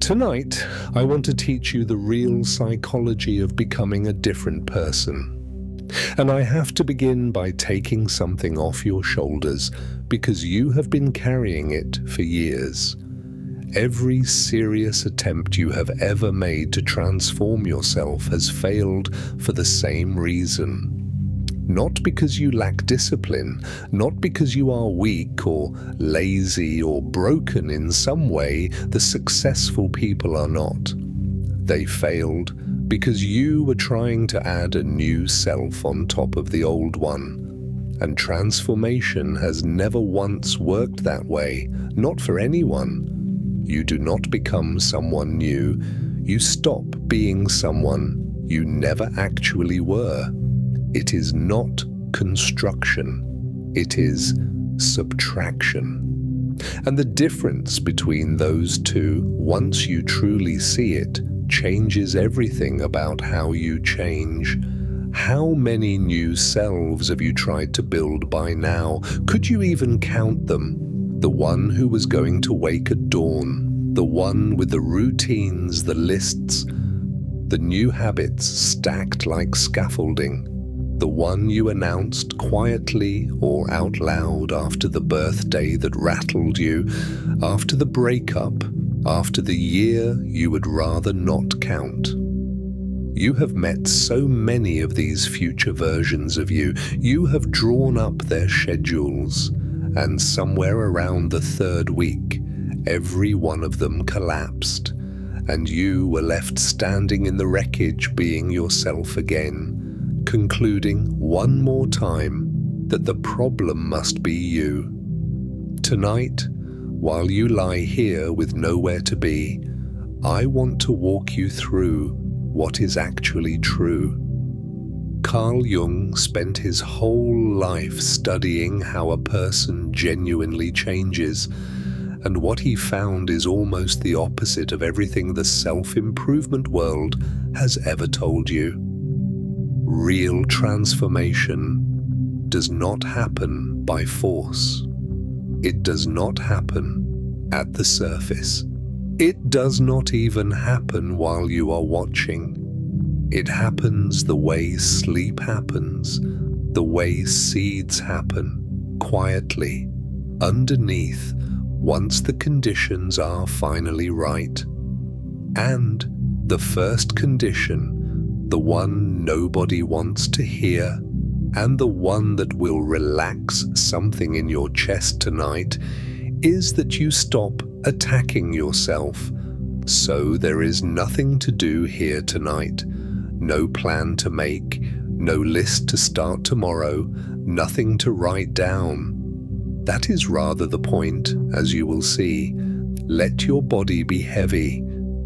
Tonight, I want to teach you the real psychology of becoming a different person. And I have to begin by taking something off your shoulders because you have been carrying it for years. Every serious attempt you have ever made to transform yourself has failed for the same reason. Not because you lack discipline, not because you are weak or lazy or broken in some way the successful people are not. They failed because you were trying to add a new self on top of the old one. And transformation has never once worked that way, not for anyone. You do not become someone new. You stop being someone you never actually were. It is not construction. It is subtraction. And the difference between those two, once you truly see it, changes everything about how you change. How many new selves have you tried to build by now? Could you even count them? The one who was going to wake at dawn, the one with the routines, the lists, the new habits stacked like scaffolding, the one you announced quietly or out loud after the birthday that rattled you, after the breakup, after the year you would rather not count. You have met so many of these future versions of you. You have drawn up their schedules, and somewhere around the third week, every one of them collapsed, and you were left standing in the wreckage being yourself again, concluding one more time that the problem must be you. Tonight, while you lie here with nowhere to be, I want to walk you through what is actually true. Carl Jung spent his whole life studying how a person genuinely changes, and what he found is almost the opposite of everything the self-improvement world has ever told you. Real transformation does not happen by force. It does not happen at the surface. It does not even happen while you are watching. It happens the way sleep happens, the way seeds happen, quietly, underneath, once the conditions are finally right. And the first condition, the one nobody wants to hear, and the one that will relax something in your chest tonight, is that you stop attacking yourself. So there is nothing to do here tonight, no plan to make, no list to start tomorrow, nothing to write down. That is rather the point, as you will see. Let your body be heavy.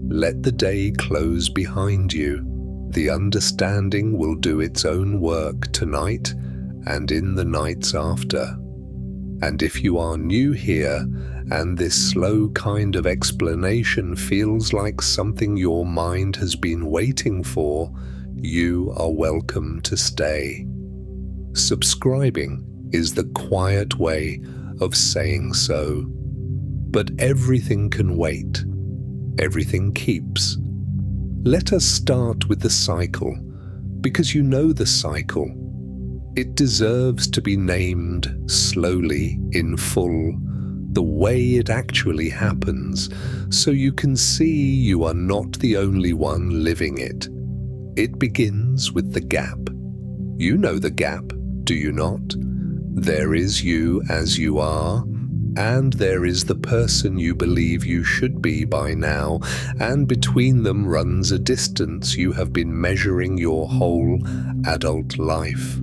Let the day close behind you. The understanding will do its own work tonight and in the nights after. And if you are new here, and this slow kind of explanation feels like something your mind has been waiting for, you are welcome to stay. Subscribing is the quiet way of saying so. But everything can wait. Everything keeps. Let us start with the cycle, because you know the cycle. It deserves to be named slowly, in full, the way it actually happens, so you can see you are not the only one living it. It begins with the gap. You know the gap, do you not? There is you as you are, and there is the person you believe you should be by now, and between them runs a distance you have been measuring your whole adult life.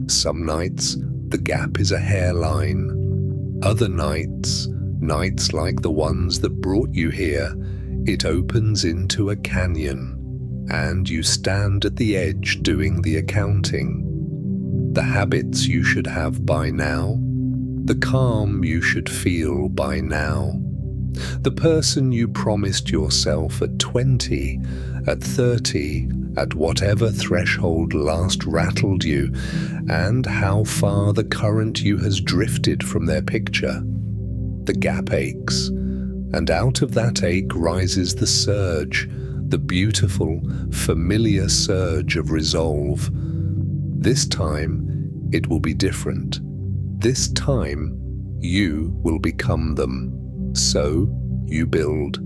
Some nights, the gap is a hairline. Other nights like the ones that brought you here, it opens into a canyon, and you stand at the edge doing the accounting. The habits you should have by now, the calm you should feel by now, the person you promised yourself at 20, at 30, at whatever threshold last rattled you, and how far the current you has drifted from their picture. The gap aches, And out of that ache rises the surge, the beautiful, familiar surge of resolve. This time, it will be different. This time, you will become them. So, you build.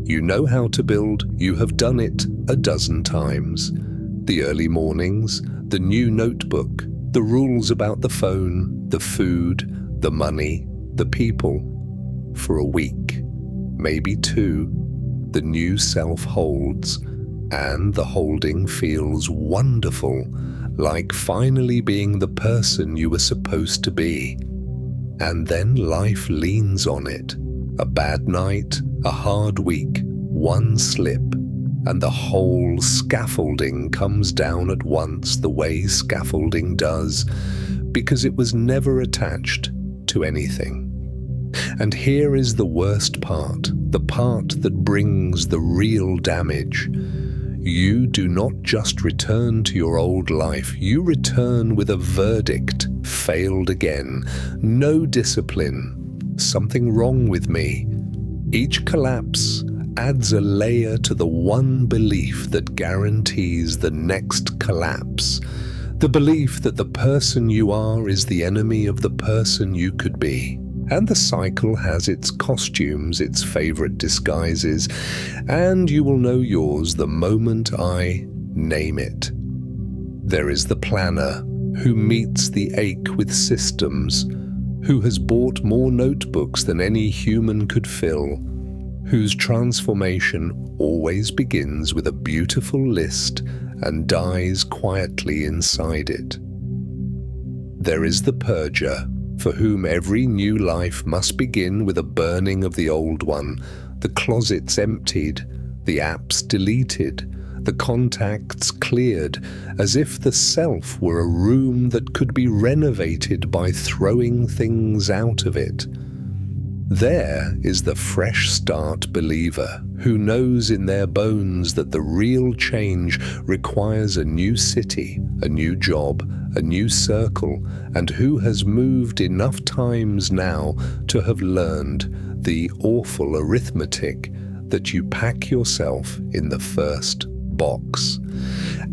You know how to build, you have done it a dozen times. The early mornings, the new notebook, the rules about the phone, the food, the money, the people. For a week, maybe two, the new self holds, and the holding feels wonderful, like finally being the person you were supposed to be. And then life leans on it. A bad night, a hard week, one slip, and the whole scaffolding comes down at once the way scaffolding does, because it was never attached to anything. And here is the worst part, the part that brings the real damage. You do not just return to your old life, you return with a verdict, failed again, no discipline, something wrong with me. Each collapse adds a layer to the one belief that guarantees the next collapse. The belief that the person you are is the enemy of the person you could be. And the cycle has its costumes, its favorite disguises, and you will know yours the moment I name it. There is the planner who meets the ache with systems, who has bought more notebooks than any human could fill, whose transformation always begins with a beautiful list and dies quietly inside it. There is the purger, for whom every new life must begin with a burning of the old one, the closets emptied, the apps deleted, the contacts cleared, as if the self were a room that could be renovated by throwing things out of it. There is the fresh start believer, who knows in their bones that the real change requires a new city, a new job, a new circle, and who has moved enough times now to have learned the awful arithmetic that you pack yourself in the first box.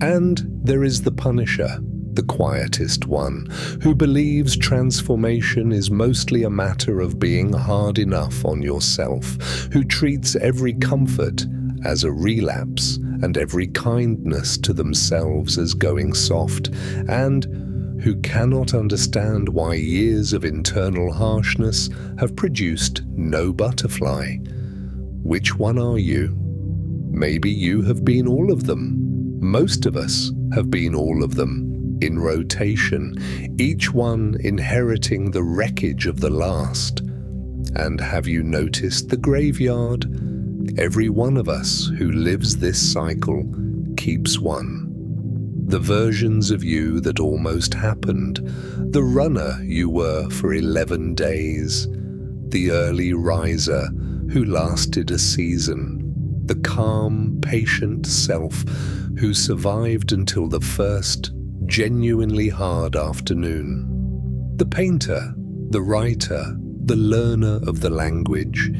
And there is the punisher, the quietest one, who believes transformation is mostly a matter of being hard enough on yourself, who treats every comfort as a relapse and every kindness to themselves as going soft, and who cannot understand why years of internal harshness have produced no butterfly. Which one are you? Maybe you have been all of them. Most of us have been all of them, in rotation, each one inheriting the wreckage of the last. And have you noticed the graveyard? Every one of us who lives this cycle keeps one. The versions of you that almost happened, the runner you were for 11 days, the early riser who lasted a season, the calm, patient self who survived until the first genuinely hard afternoon. The painter, the writer, the learner of the language,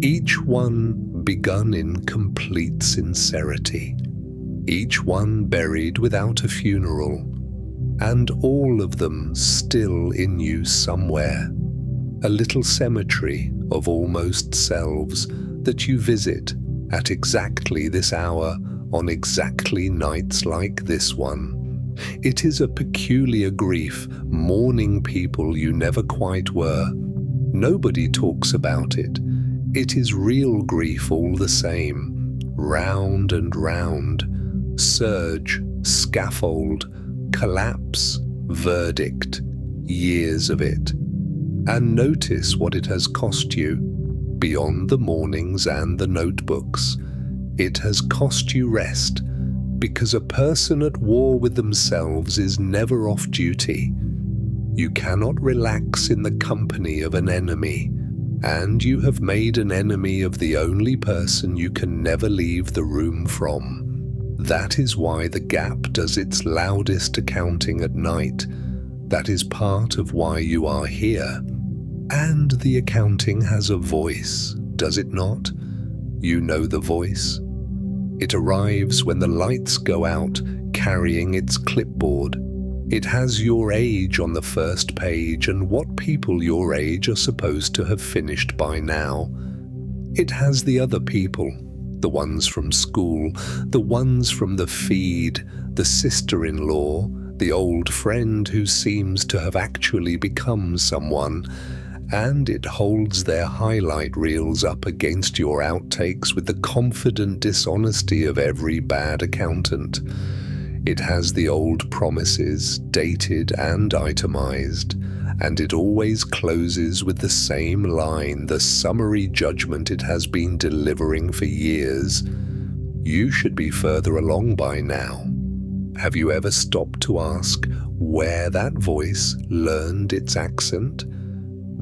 each one begun in complete sincerity, each one buried without a funeral, and all of them still in you somewhere, a little cemetery of almost selves that you visit at exactly this hour on exactly nights like this one. It is a peculiar grief, mourning people you never quite were. Nobody talks about it. It is real grief all the same. Round and round. Surge, scaffold, collapse, verdict. Years of it. And notice what it has cost you. Beyond the mornings and the notebooks. It has cost you rest. Because a person at war with themselves is never off duty. You cannot relax in the company of an enemy, and you have made an enemy of the only person you can never leave the room from. That is why the gap does its loudest accounting at night. That is part of why you are here. And the accounting has a voice, does it not? You know the voice. It arrives when the lights go out, carrying its clipboard. It has your age on the first page and what people your age are supposed to have finished by now. It has the other people, the ones from school, the ones from the feed, the sister-in-law, the old friend who seems to have actually become someone, and it holds their highlight reels up against your outtakes with the confident dishonesty of every bad accountant. It has the old promises, dated and itemized, and it always closes with the same line, the summary judgment it has been delivering for years. You should be further along by now. Have you ever stopped to ask where that voice learned its accent?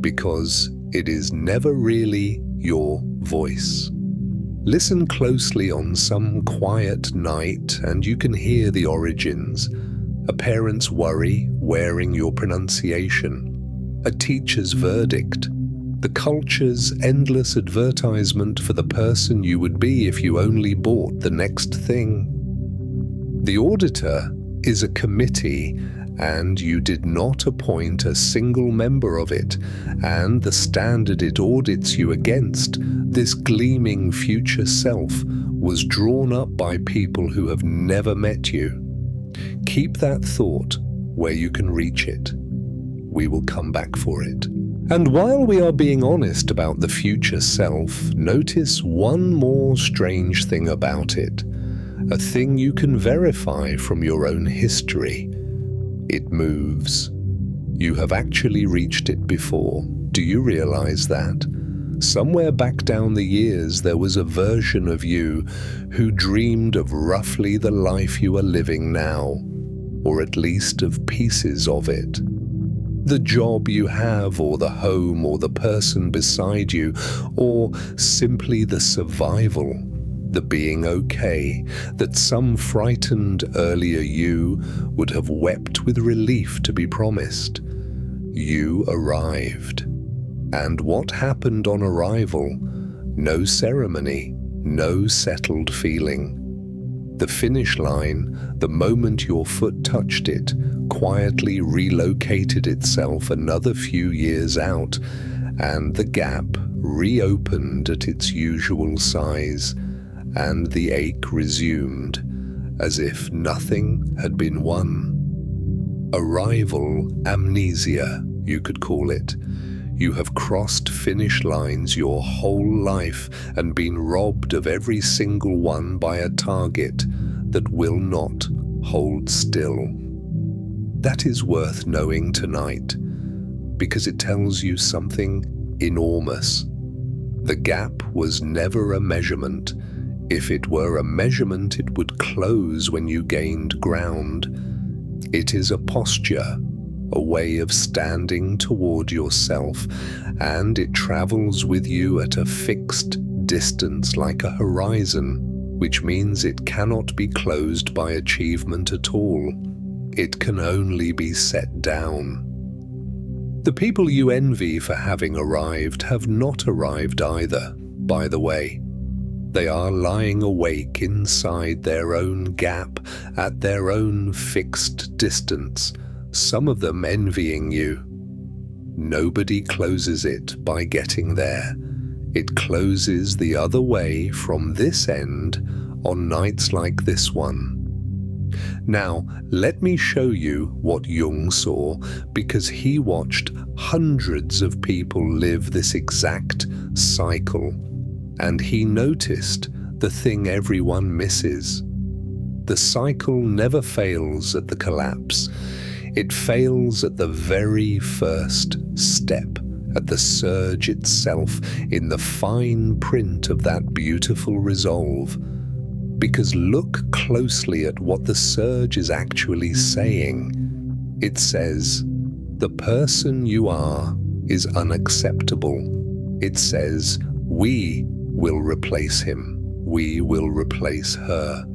Because it is never really your voice. Listen closely on some quiet night and you can hear the origins. A parent's worry wearing your pronunciation. A teacher's verdict. The culture's endless advertisement for the person you would be if you only bought the next thing. The auditor is a committee, and you did not appoint a single member of it, and the standard it audits you against, this gleaming future self, was drawn up by people who have never met you. Keep that thought where you can reach it. We will come back for it. And while we are being honest about the future self, notice one more strange thing about it. A thing you can verify from your own history. It moves. You have actually reached it before. Do you realize that? Somewhere back down the years there was a version of you who dreamed of roughly the life you are living now, or at least of pieces of it. The job you have, or the home, or the person beside you, or simply the survival, the being okay, that some frightened earlier you would have wept with relief to be promised. You arrived. And what happened on arrival? No ceremony, no settled feeling. The finish line, the moment your foot touched it, quietly relocated itself another few years out, and the gap reopened at its usual size, and the ache resumed, as if nothing had been won. Arrival amnesia, you could call it. You have crossed finish lines your whole life and been robbed of every single one by a target that will not hold still. That is worth knowing tonight, because it tells you something enormous. The gap was never a measurement. If it were a measurement, it would close when you gained ground. It is a posture, a way of standing toward yourself, and it travels with you at a fixed distance like a horizon, which means it cannot be closed by achievement at all. It can only be set down. The people you envy for having arrived have not arrived either, by the way. They are lying awake inside their own gap at their own fixed distance, some of them envying you. Nobody closes it by getting there. It closes the other way from this end on nights like this one. Now, let me show you what Jung saw, because he watched hundreds of people live this exact cycle. And he noticed the thing everyone misses. The cycle never fails at the collapse. It fails at the very first step, at the surge itself, in the fine print of that beautiful resolve. Because look closely at what the surge is actually saying. It says, the person you are is unacceptable. It says, we will replace him. We will replace her.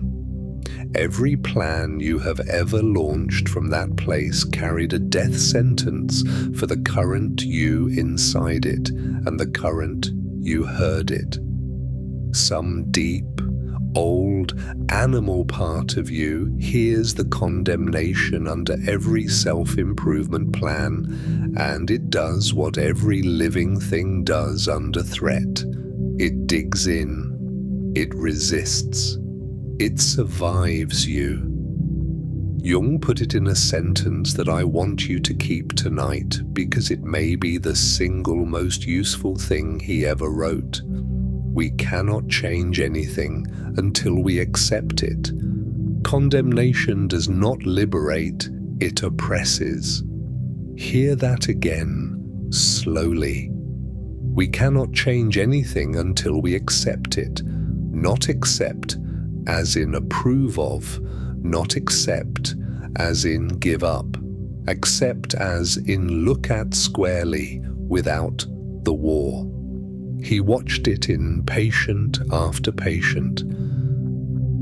Every plan you have ever launched from that place carried a death sentence for the current you inside it and the current you heard it. Some deep, old, animal part of you hears the condemnation under every self-improvement plan, and it does what every living thing does under threat. It digs in. It resists. It survives you. Jung put it in a sentence that I want you to keep tonight because it may be the single most useful thing he ever wrote. We cannot change anything until we accept it. Condemnation does not liberate, it oppresses. Hear that again, slowly. We cannot change anything until we accept it. Not accept as in approve of, not accept as in give up. Accept as in look at squarely without the war. He watched it in patient after patient.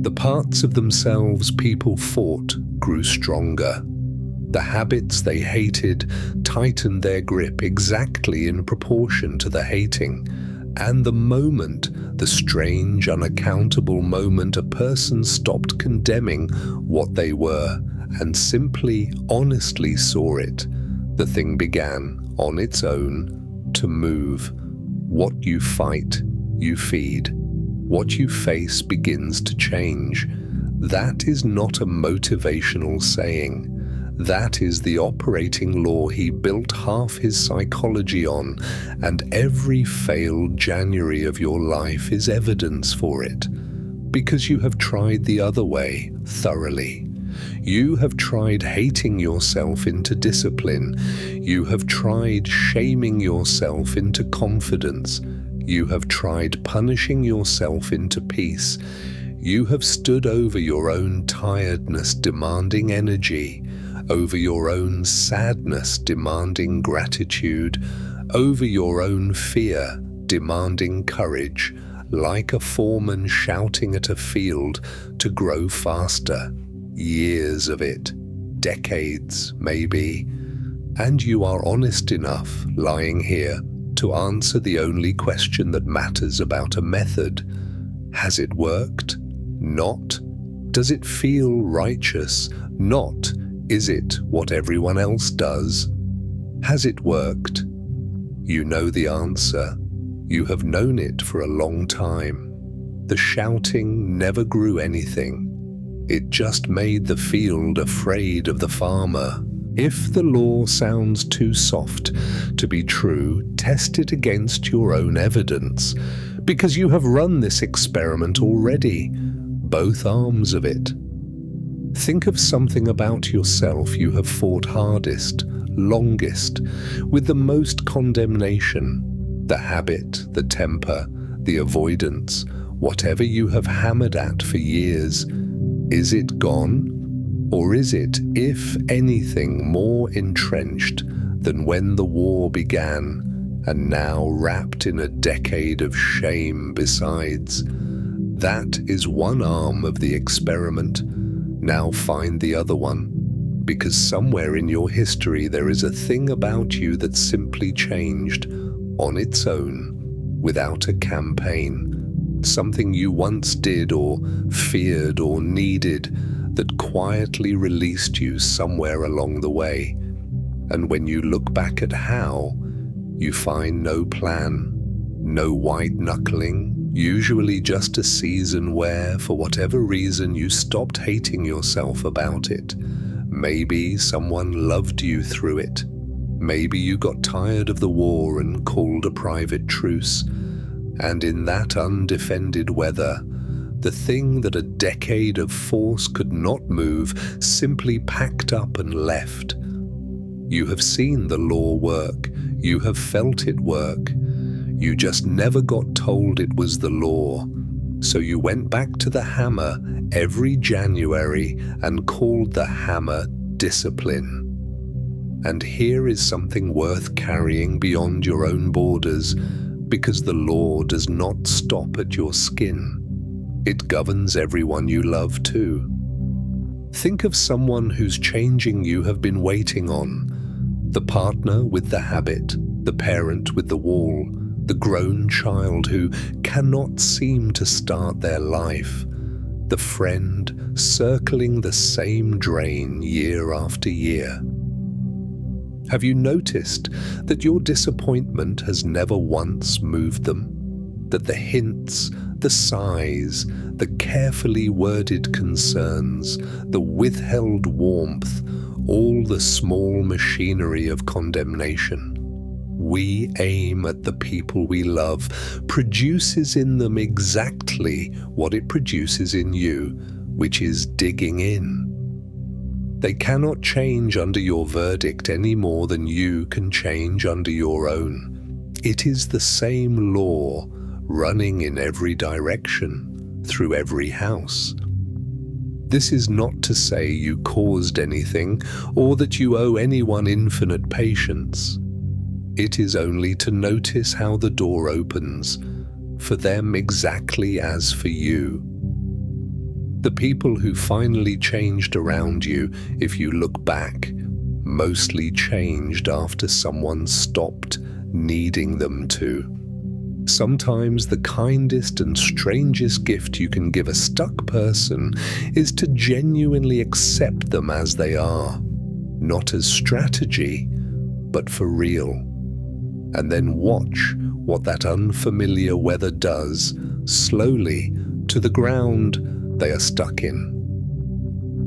The parts of themselves people fought grew stronger. The habits they hated tightened their grip exactly in proportion to the hating. And the moment, the strange, unaccountable moment a person stopped condemning what they were and simply, honestly saw it, the thing began, on its own, to move. What you fight, you feed. What you face begins to change. That is not a motivational saying. That is the operating law he built half his psychology on, and every failed January of your life is evidence for it. Because you have tried the other way thoroughly. You have tried hating yourself into discipline. You have tried shaming yourself into confidence. You have tried punishing yourself into peace. You have stood over your own tiredness demanding energy, over your own sadness demanding gratitude, over your own fear demanding courage, like a foreman shouting at a field to grow faster. Years of it, decades maybe, and you are honest enough, lying here, to answer the only question that matters about a method. Has it worked? Not. Does it feel righteous? Not. Is it what everyone else does? Has it worked? You know the answer. You have known it for a long time. The shouting never grew anything. It just made the field afraid of the farmer. If the law sounds too soft to be true, test it against your own evidence, because you have run this experiment already, both arms of it. Think of something about yourself you have fought hardest, longest, with the most condemnation, the habit, the temper, the avoidance, whatever you have hammered at for years. Is it gone? Or is it, if anything, more entrenched than when the war began, and now wrapped in a decade of shame besides? That is one arm of the experiment. Now find the other one, because somewhere in your history there is a thing about you that simply changed on its own, without a campaign. Something you once did or feared or needed that quietly released you somewhere along the way. And when you look back at how, you find no plan, no white-knuckling, usually just a season where, for whatever reason, you stopped hating yourself about it. Maybe someone loved you through it. Maybe you got tired of the war and called a private truce. And in that undefended weather, the thing that a decade of force could not move simply packed up and left. You have seen the law work. You have felt it work. You just never got told it was the law. So you went back to the hammer every January and called the hammer discipline. And here is something worth carrying beyond your own borders, because the law does not stop at your skin. It governs everyone you love too. Think of someone whose changing you have been waiting on. The partner with the habit, the parent with the wall, The grown child who cannot seem to start their life. The friend circling the same drain year after year. Have you noticed that your disappointment has never once moved them? That the hints, the sighs, the carefully worded concerns, the withheld warmth, all the small machinery of condemnation we aim at the people we love produces in them exactly what it produces in you, which is digging in. They cannot change under your verdict any more than you can change under your own. It is the same law running in every direction, through every house. This is not to say you caused anything or that you owe anyone infinite patience. It is only to notice how the door opens, for them exactly as for you. The people who finally changed around you, if you look back, mostly changed after someone stopped needing them to. Sometimes the kindest and strangest gift you can give a stuck person is to genuinely accept them as they are, not as strategy, but for real. And then watch what that unfamiliar weather does, slowly, to the ground they are stuck in.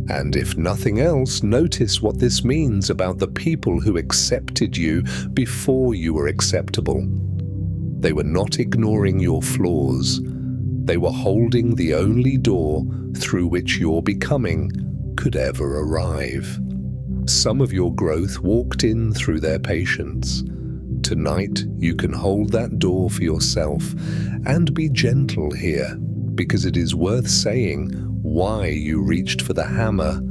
And if nothing else, notice what this means about the people who accepted you before you were acceptable. They were not ignoring your flaws. They were holding the only door through which your becoming could ever arrive. Some of your growth walked in through their patience. Tonight, you can hold that door for yourself and be gentle here, because it is worth saying why you reached for the hammer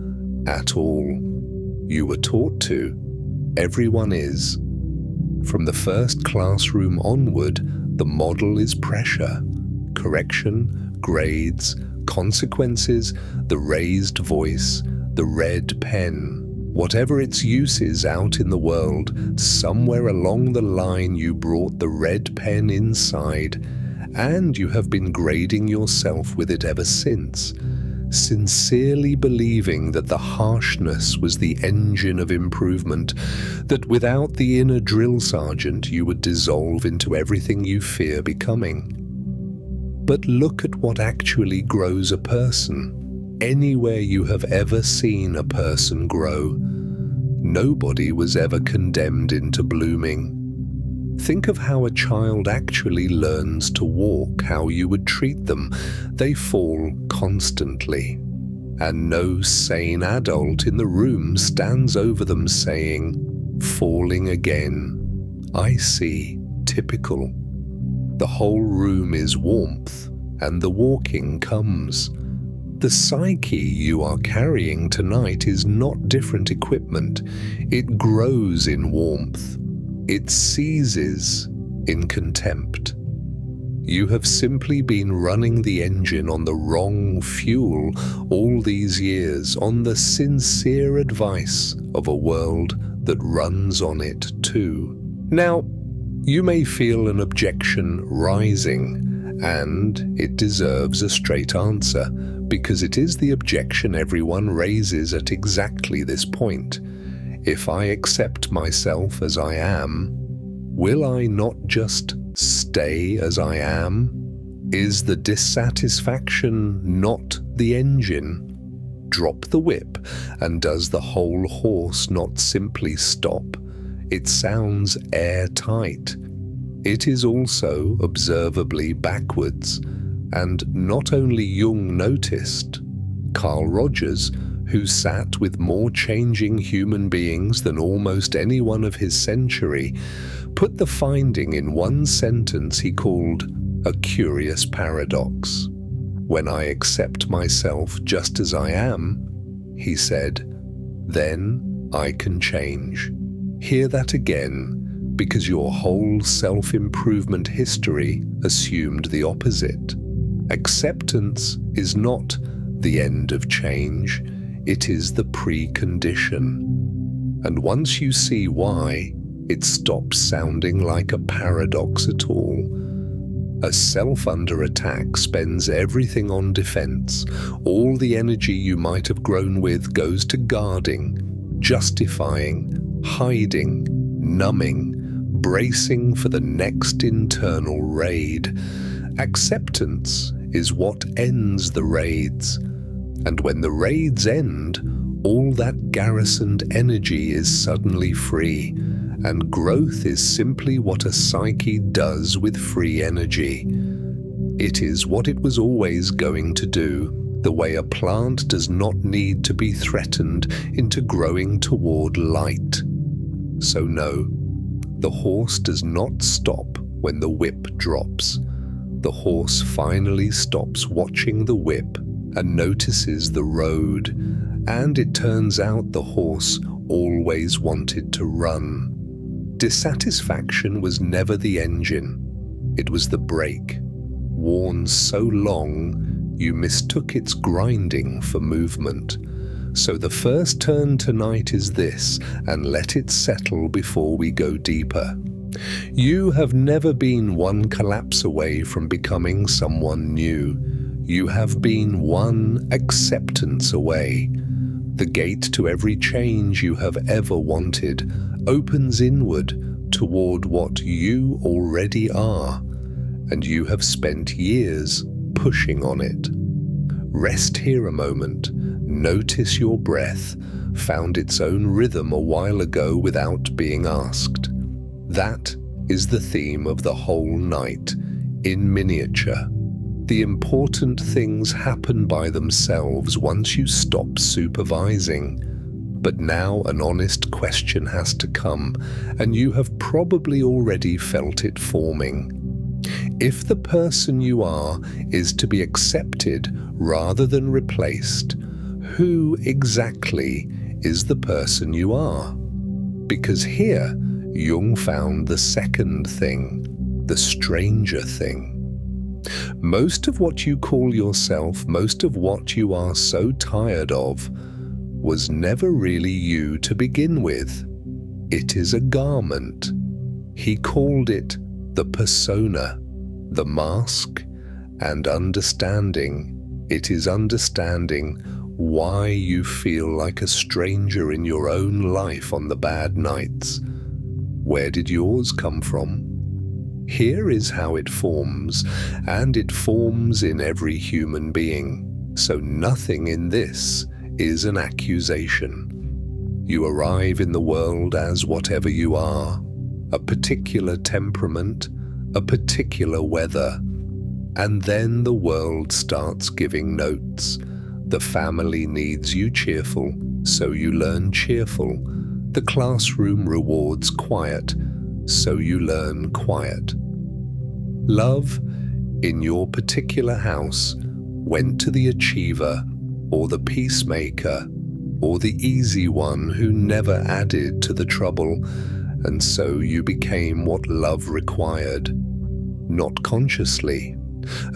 at all. You were taught to. Everyone is. From the first classroom onward, the model is pressure, correction, grades, consequences, the raised voice, the red pen. Whatever its use is out in the world, somewhere along the line you brought the red pen inside, and you have been grading yourself with it ever since, sincerely believing that the harshness was the engine of improvement, that without the inner drill sergeant you would dissolve into everything you fear becoming. But look at what actually grows a person. Anywhere you have ever seen a person grow, nobody was ever condemned into blooming. Think of how a child actually learns to walk, how you would treat them. They fall constantly, and no sane adult in the room stands over them saying, "Falling again. I see. Typical." The whole room is warmth, and the walking comes. The psyche you are carrying tonight is not different equipment. It grows in warmth. It seizes in contempt. You have simply been running the engine on the wrong fuel all these years, on the sincere advice of a world that runs on it too. Now, you may feel an objection rising, and it deserves a straight answer, because it is the objection everyone raises at exactly this point. If I accept myself as I am, will I not just stay as I am? Is the dissatisfaction not the engine? Drop the whip, and does the whole horse not simply stop? It sounds airtight. It is also observably backwards, and not only Jung noticed. Carl Rogers, who sat with more changing human beings than almost anyone of his century, put the finding in one sentence he called a curious paradox. When I accept myself just as I am, he said, then I can change. Hear that again, because your whole self-improvement history assumed the opposite. Acceptance is not the end of change, it is the precondition. And once you see why, It stops sounding like a paradox at all. A self under attack spends everything on defense. All the energy you might have grown with goes to guarding, justifying, hiding, numbing, bracing for the next internal raid. Acceptance is what ends the raids. And when the raids end, all that garrisoned energy is suddenly free, and growth is simply what a psyche does with free energy. It is what it was always going to do, the way a plant does not need to be threatened into growing toward light. So no, the horse does not stop when the whip drops. The horse finally stops watching the whip and notices the road, and it turns out the horse always wanted to run. Dissatisfaction was never the engine, it was the brake, worn so long you mistook its grinding for movement. So the first turn tonight is this, and let it settle before we go deeper. You have never been one collapse away from becoming someone new. You have been one acceptance away. The gate to every change you have ever wanted opens inward toward what you already are, and you have spent years pushing on it. Rest here a moment, notice your breath, found its own rhythm a while ago without being asked. That is the theme of the whole night, in miniature. The important things happen by themselves once you stop supervising. But now an honest question has to come, and you have probably already felt it forming. If the person you are is to be accepted rather than replaced, who exactly is the person you are? Because here, Jung found the second thing, the stranger thing. Most of what you call yourself, most of what you are so tired of, was never really you to begin with. It is a garment. He called it the persona, the mask, and understanding. It is understanding why you feel like a stranger in your own life on the bad nights. Where did yours come from? Here is how it forms, and it forms in every human being. So nothing in this is an accusation. You arrive in the world as whatever you are, a particular temperament, a particular weather, and then the world starts giving notes. The family needs you cheerful, so you learn cheerful. The classroom rewards quiet, so you learn quiet. Love, in your particular house, went to the achiever, or the peacemaker, or the easy one who never added to the trouble, and so you became what love required. Not consciously.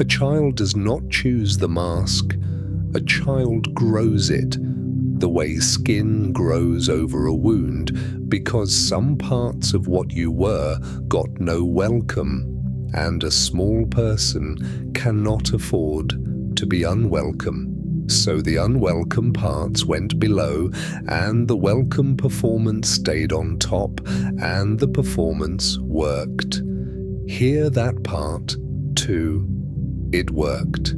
A child does not choose the mask. A child grows it, the way skin grows over a wound, because some parts of what you were got no welcome, and a small person cannot afford to be unwelcome. So the unwelcome parts went below, and the welcome performance stayed on top, and the performance worked. Hear that part, too. It worked.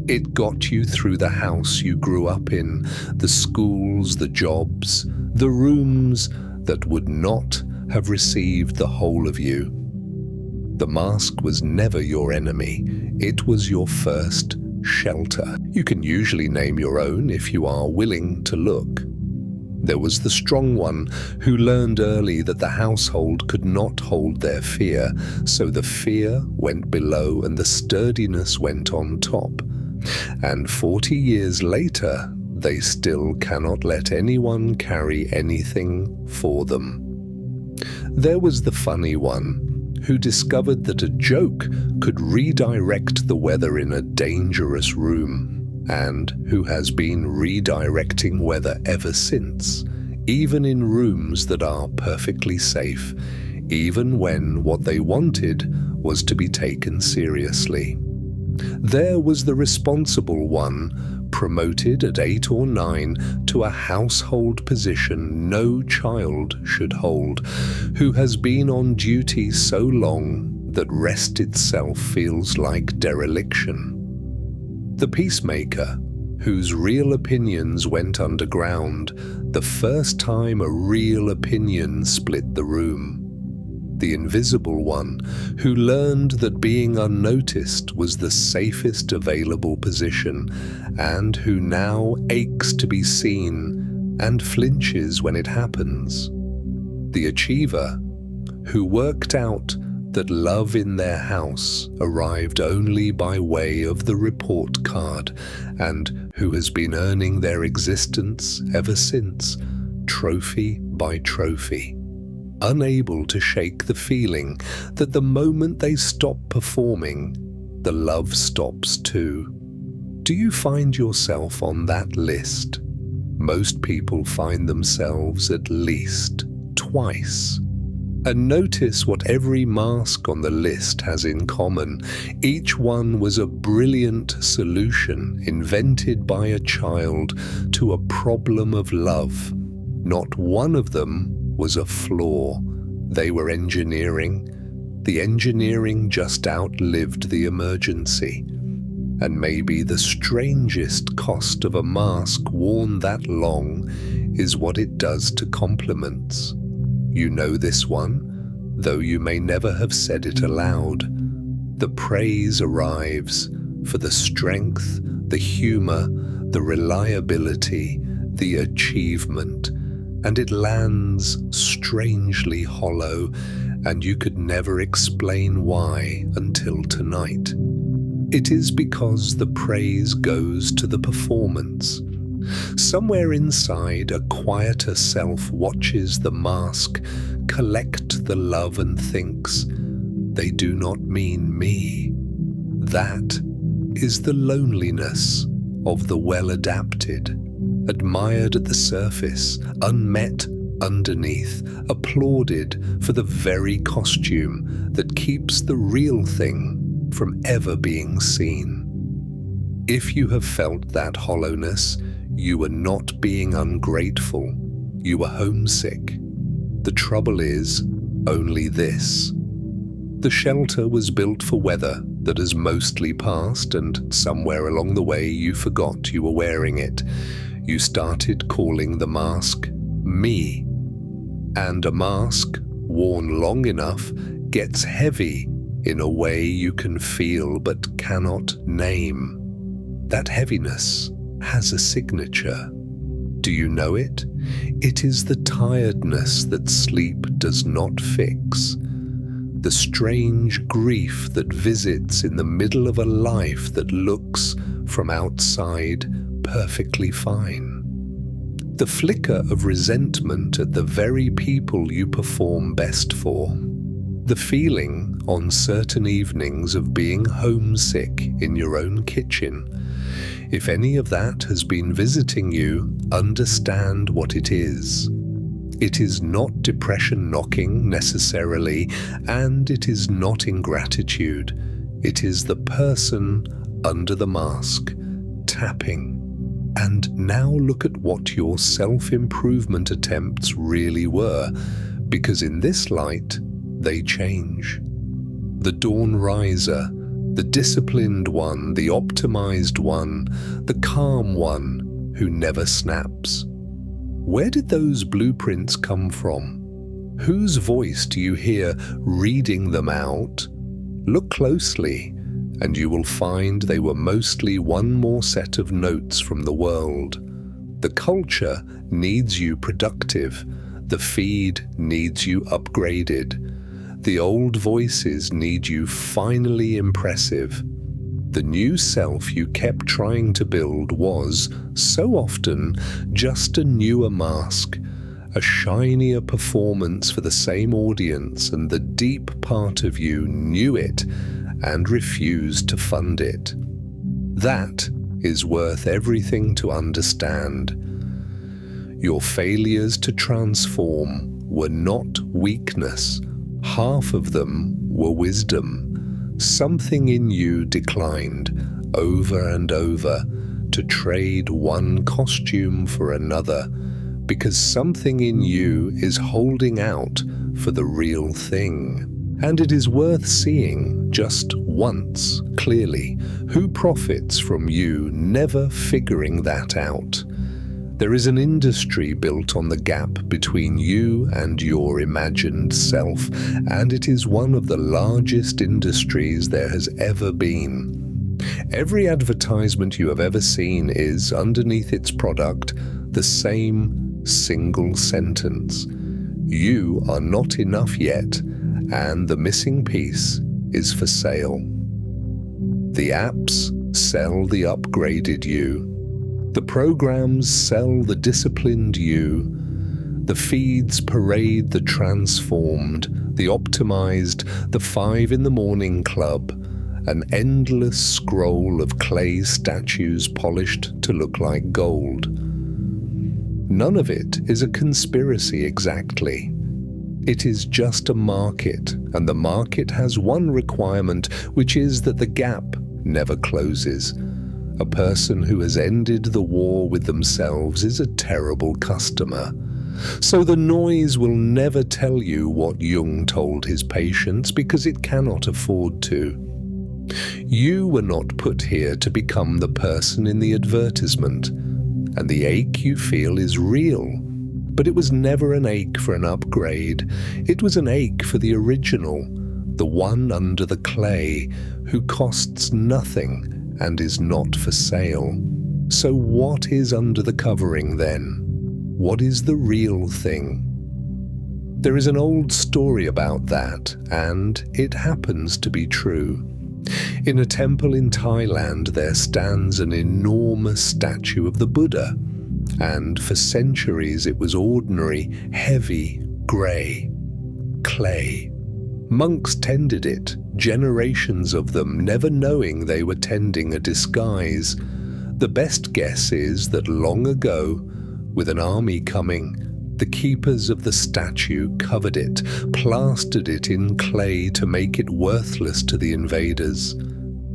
It got you through the house you grew up in, the schools, the jobs, the rooms that would not have received the whole of you. The mask was never your enemy. It was your first shelter. You can usually name your own if you are willing to look. There was the strong one who learned early that the household could not hold their fear, so the fear went below and the sturdiness went on top. And 40 years later, they still cannot let anyone carry anything for them. There was the funny one who discovered that a joke could redirect the weather in a dangerous room, and who has been redirecting weather ever since, even in rooms that are perfectly safe, even when what they wanted was to be taken seriously. There was the responsible one, promoted at 8 or 9 to a household position no child should hold, who has been on duty so long that rest itself feels like dereliction. The peacemaker, whose real opinions went underground the first time a real opinion split the room. The invisible one, who learned that being unnoticed was the safest available position, and who now aches to be seen and flinches when it happens. The achiever, who worked out that love in their house arrived only by way of the report card, and who has been earning their existence ever since, trophy by trophy. Unable to shake the feeling that the moment they stop performing, the love stops too. Do you find yourself on that list? Most people find themselves at least twice. And notice what every mask on the list has in common. Each one was a brilliant solution invented by a child to a problem of love. Not one of them was a flaw. They were engineering. The engineering just outlived the emergency. And maybe the strangest cost of a mask worn that long is what it does to compliments. You know this one, though you may never have said it aloud. The praise arrives for the strength, the humor, the reliability, the achievement, and it lands strangely hollow, and you could never explain why until tonight. It is because the praise goes to the performance. Somewhere inside, a quieter self watches the mask collect the love and thinks, they do not mean me. That is the loneliness of the well-adapted. Admired at the surface, unmet underneath, applauded for the very costume that keeps the real thing from ever being seen. If you have felt that hollowness, you are not being ungrateful, you are homesick. The trouble is only this. The shelter was built for weather that has mostly passed, and somewhere along the way you forgot you were wearing it. You started calling the mask me. And a mask, worn long enough, gets heavy in a way you can feel but cannot name. That heaviness has a signature. Do you know it? It is the tiredness that sleep does not fix. The strange grief that visits in the middle of a life that looks, from outside, perfectly fine. The flicker of resentment at the very people you perform best for. The feeling on certain evenings of being homesick in your own kitchen. If any of that has been visiting you, understand what it is. It is not depression knocking necessarily, and it is not ingratitude. It is the person under the mask, tapping. And now look at what your self-improvement attempts really were, because in this light, they change. The dawn riser, the disciplined one, the optimized one, the calm one who never snaps. Where did those blueprints come from? Whose voice do you hear reading them out? Look closely, and you will find they were mostly one more set of notes from the world. The culture needs you productive. The feed needs you upgraded. The old voices need you finally impressive. The new self you kept trying to build was, so often, just a newer mask, a shinier performance for the same audience, and the deep part of you knew it and refused to fund it. That is worth everything to understand. Your failures to transform were not weakness. Half of them were wisdom. Something in you declined over and over to trade one costume for another, because something in you is holding out for the real thing. And it is worth seeing just once clearly. Who profits from you never figuring that out? There is an industry built on the gap between you and your imagined self, and it is one of the largest industries there has ever been. Every advertisement you have ever seen is, underneath its product, the same single sentence. You are not enough yet, and the missing piece is for sale. The apps sell the upgraded you. The programs sell the disciplined you. The feeds parade the transformed, the optimized, the 5 in the morning club, an endless scroll of clay statues polished to look like gold. None of it is a conspiracy exactly. It is just a market, and the market has one requirement, which is that the gap never closes. A person who has ended the war with themselves is a terrible customer. So the noise will never tell you what Jung told his patients, because it cannot afford to. You were not put here to become the person in the advertisement, and the ache you feel is real. But it was never an ache for an upgrade. It was an ache for the original, the one under the clay, who costs nothing and is not for sale. So what is under the covering then? What is the real thing? There is an old story about that, and it happens to be true. In a temple in Thailand there stands an enormous statue of the Buddha, and for centuries it was ordinary, heavy, grey clay. Monks tended it, generations of them, never knowing they were tending a disguise. The best guess is that long ago, with an army coming, the keepers of the statue covered it, plastered it in clay to make it worthless to the invaders.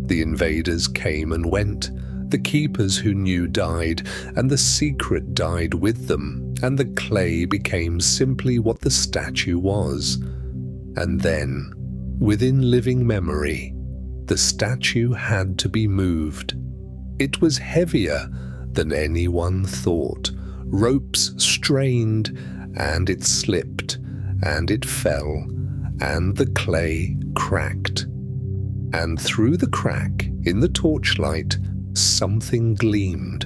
The invaders came and went. The keepers who knew died, and the secret died with them, and the clay became simply what the statue was. And then, within living memory, the statue had to be moved. It was heavier than anyone thought. Ropes strained, and it slipped, and it fell, and the clay cracked. And through the crack, in the torchlight, something gleamed.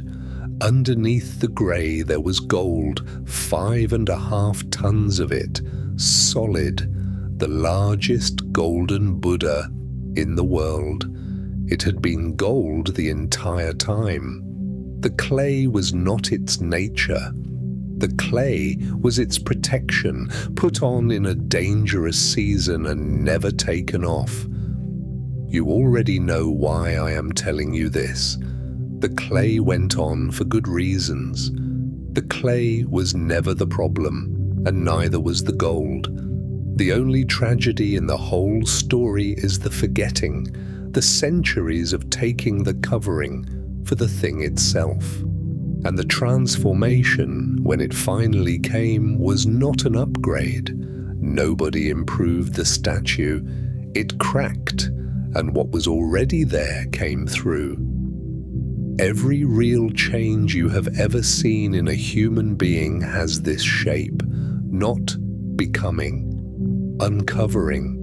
Underneath the grey there was gold, 5.5 tons of it, solid, the largest golden Buddha in the world. It had been gold the entire time. The clay was not its nature. The clay was its protection, put on in a dangerous season and never taken off. You already know why I am telling you this. The clay went on for good reasons. The clay was never the problem, and neither was the gold. The only tragedy in the whole story is the forgetting, the centuries of taking the covering for the thing itself. And the transformation, when it finally came, was not an upgrade. Nobody improved the statue. It cracked, and what was already there came through. Every real change you have ever seen in a human being has this shape, not becoming, uncovering.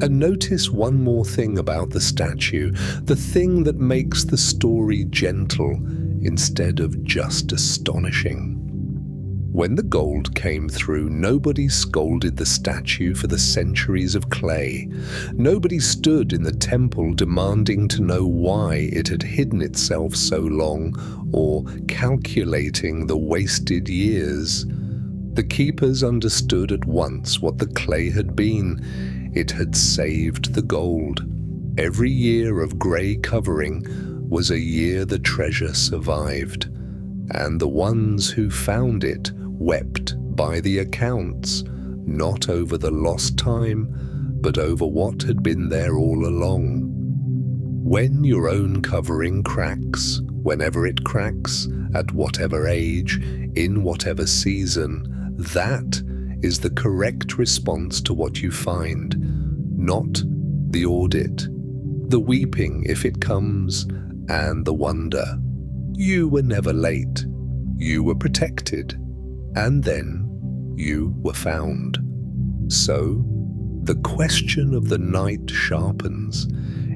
And notice one more thing about the statue, the thing that makes the story gentle instead of just astonishing. When the gold came through, nobody scolded the statue for the centuries of clay. Nobody stood in the temple demanding to know why it had hidden itself so long, or calculating the wasted years. The keepers understood at once what the clay had been. It had saved the gold. Every year of grey covering was a year the treasure survived. and the ones who found it wept by the accounts, not over the lost time, but over what had been there all along. When your own covering cracks, whenever it cracks, at whatever age, in whatever season, that is the correct response to what you find, not the audit, the weeping if it comes, and the wonder. You were never late. You were protected. And then you were found. So, the question of the night sharpens.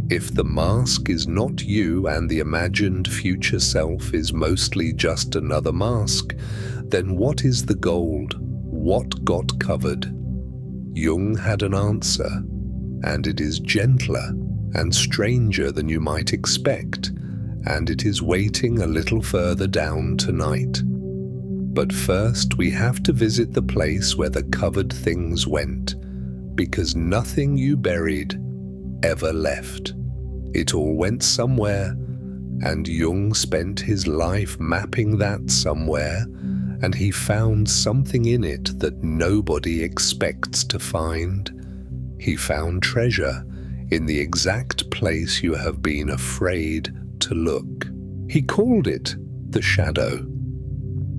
If the mask is not you and the imagined future self is mostly just another mask, then what is the gold? What got covered? Jung had an answer, and it is gentler and stranger than you might expect, and it is waiting a little further down tonight. But first we have to visit the place where the covered things went, because nothing you buried ever left. It all went somewhere, and Jung spent his life mapping that somewhere, and he found something in it that nobody expects to find. He found treasure in the exact place you have been afraid to look. He called it the shadow.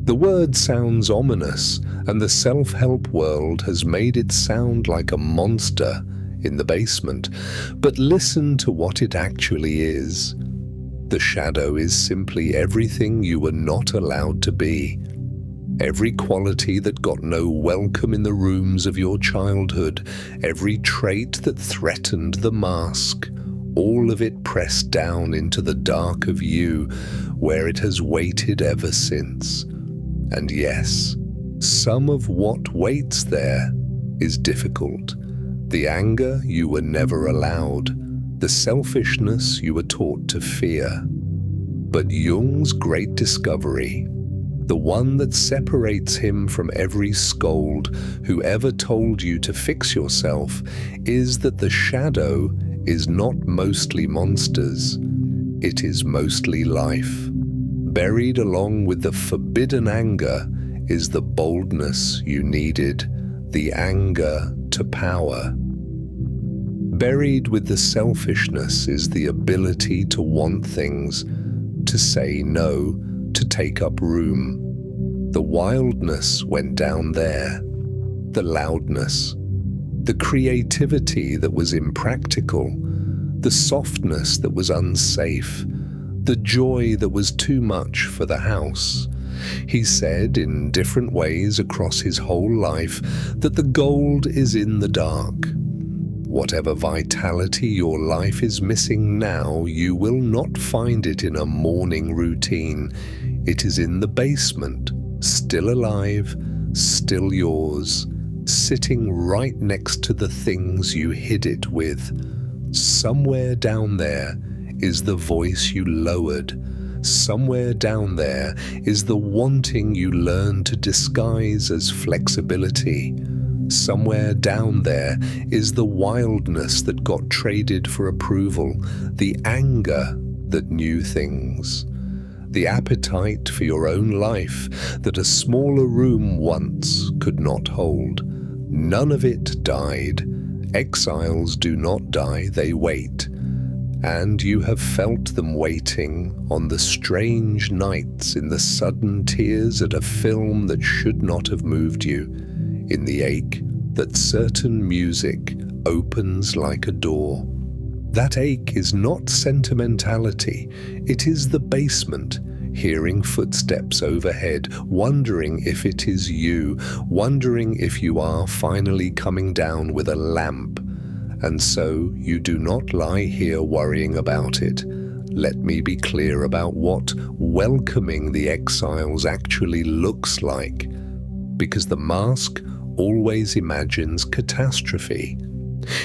The word sounds ominous, and the self-help world has made it sound like a monster in the basement, but listen to what it actually is. The shadow is simply everything you were not allowed to be. Every quality that got no welcome in the rooms of your childhood, every trait that threatened the mask, all of it pressed down into the dark of you, where it has waited ever since. And yes, some of what waits there is difficult. The anger you were never allowed, the selfishness you were taught to fear. But Jung's great discovery, the one that separates him from every scold who ever told you to fix yourself, is that the shadow is not mostly monsters, it is mostly life. Buried along with the forbidden anger is the boldness you needed, the anger to power. Buried with the selfishness is the ability to want things, to say no, to take up room. The wildness went down there, the loudness, the creativity that was impractical, the softness that was unsafe, the joy that was too much for the house. He said in different ways across his whole life that the gold is in the dark. Whatever vitality your life is missing now, you will not find it in a morning routine. It is in the basement, still alive, still yours, sitting right next to the things you hid it with. Somewhere down there is the voice you lowered. Somewhere down there is the wanting you learned to disguise as flexibility. Somewhere down there is the wildness that got traded for approval, the anger that knew things, the appetite for your own life that a smaller room once could not hold. None of it died. Exiles do not die, they wait. And you have felt them waiting on the strange nights, in the sudden tears at a film that should not have moved you, in the ache that certain music opens like a door. That ache is not sentimentality, it is the basement, hearing footsteps overhead, wondering if it is you, wondering if you are finally coming down with a lamp. And so you do not lie here worrying about it. Let me be clear about what welcoming the exiles actually looks like, because the mask always imagines catastrophe.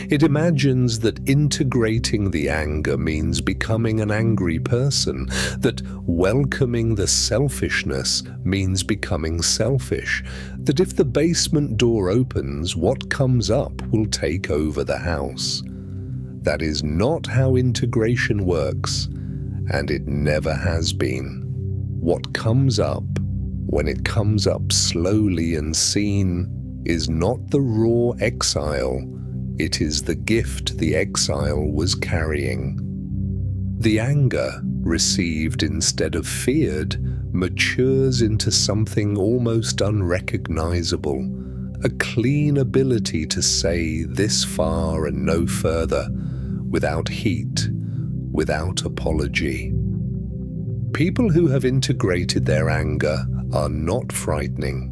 It imagines that integrating the anger means becoming an angry person, that welcoming the selfishness means becoming selfish, that if the basement door opens, what comes up will take over the house. That is not how integration works, and it never has been. What comes up, when it comes up slowly and seen, is not the raw exile, it is the gift the exile was carrying. The anger, received instead of feared, matures into something almost unrecognizable, a clean ability to say this far and no further, without heat, without apology. People who have integrated their anger are not frightening.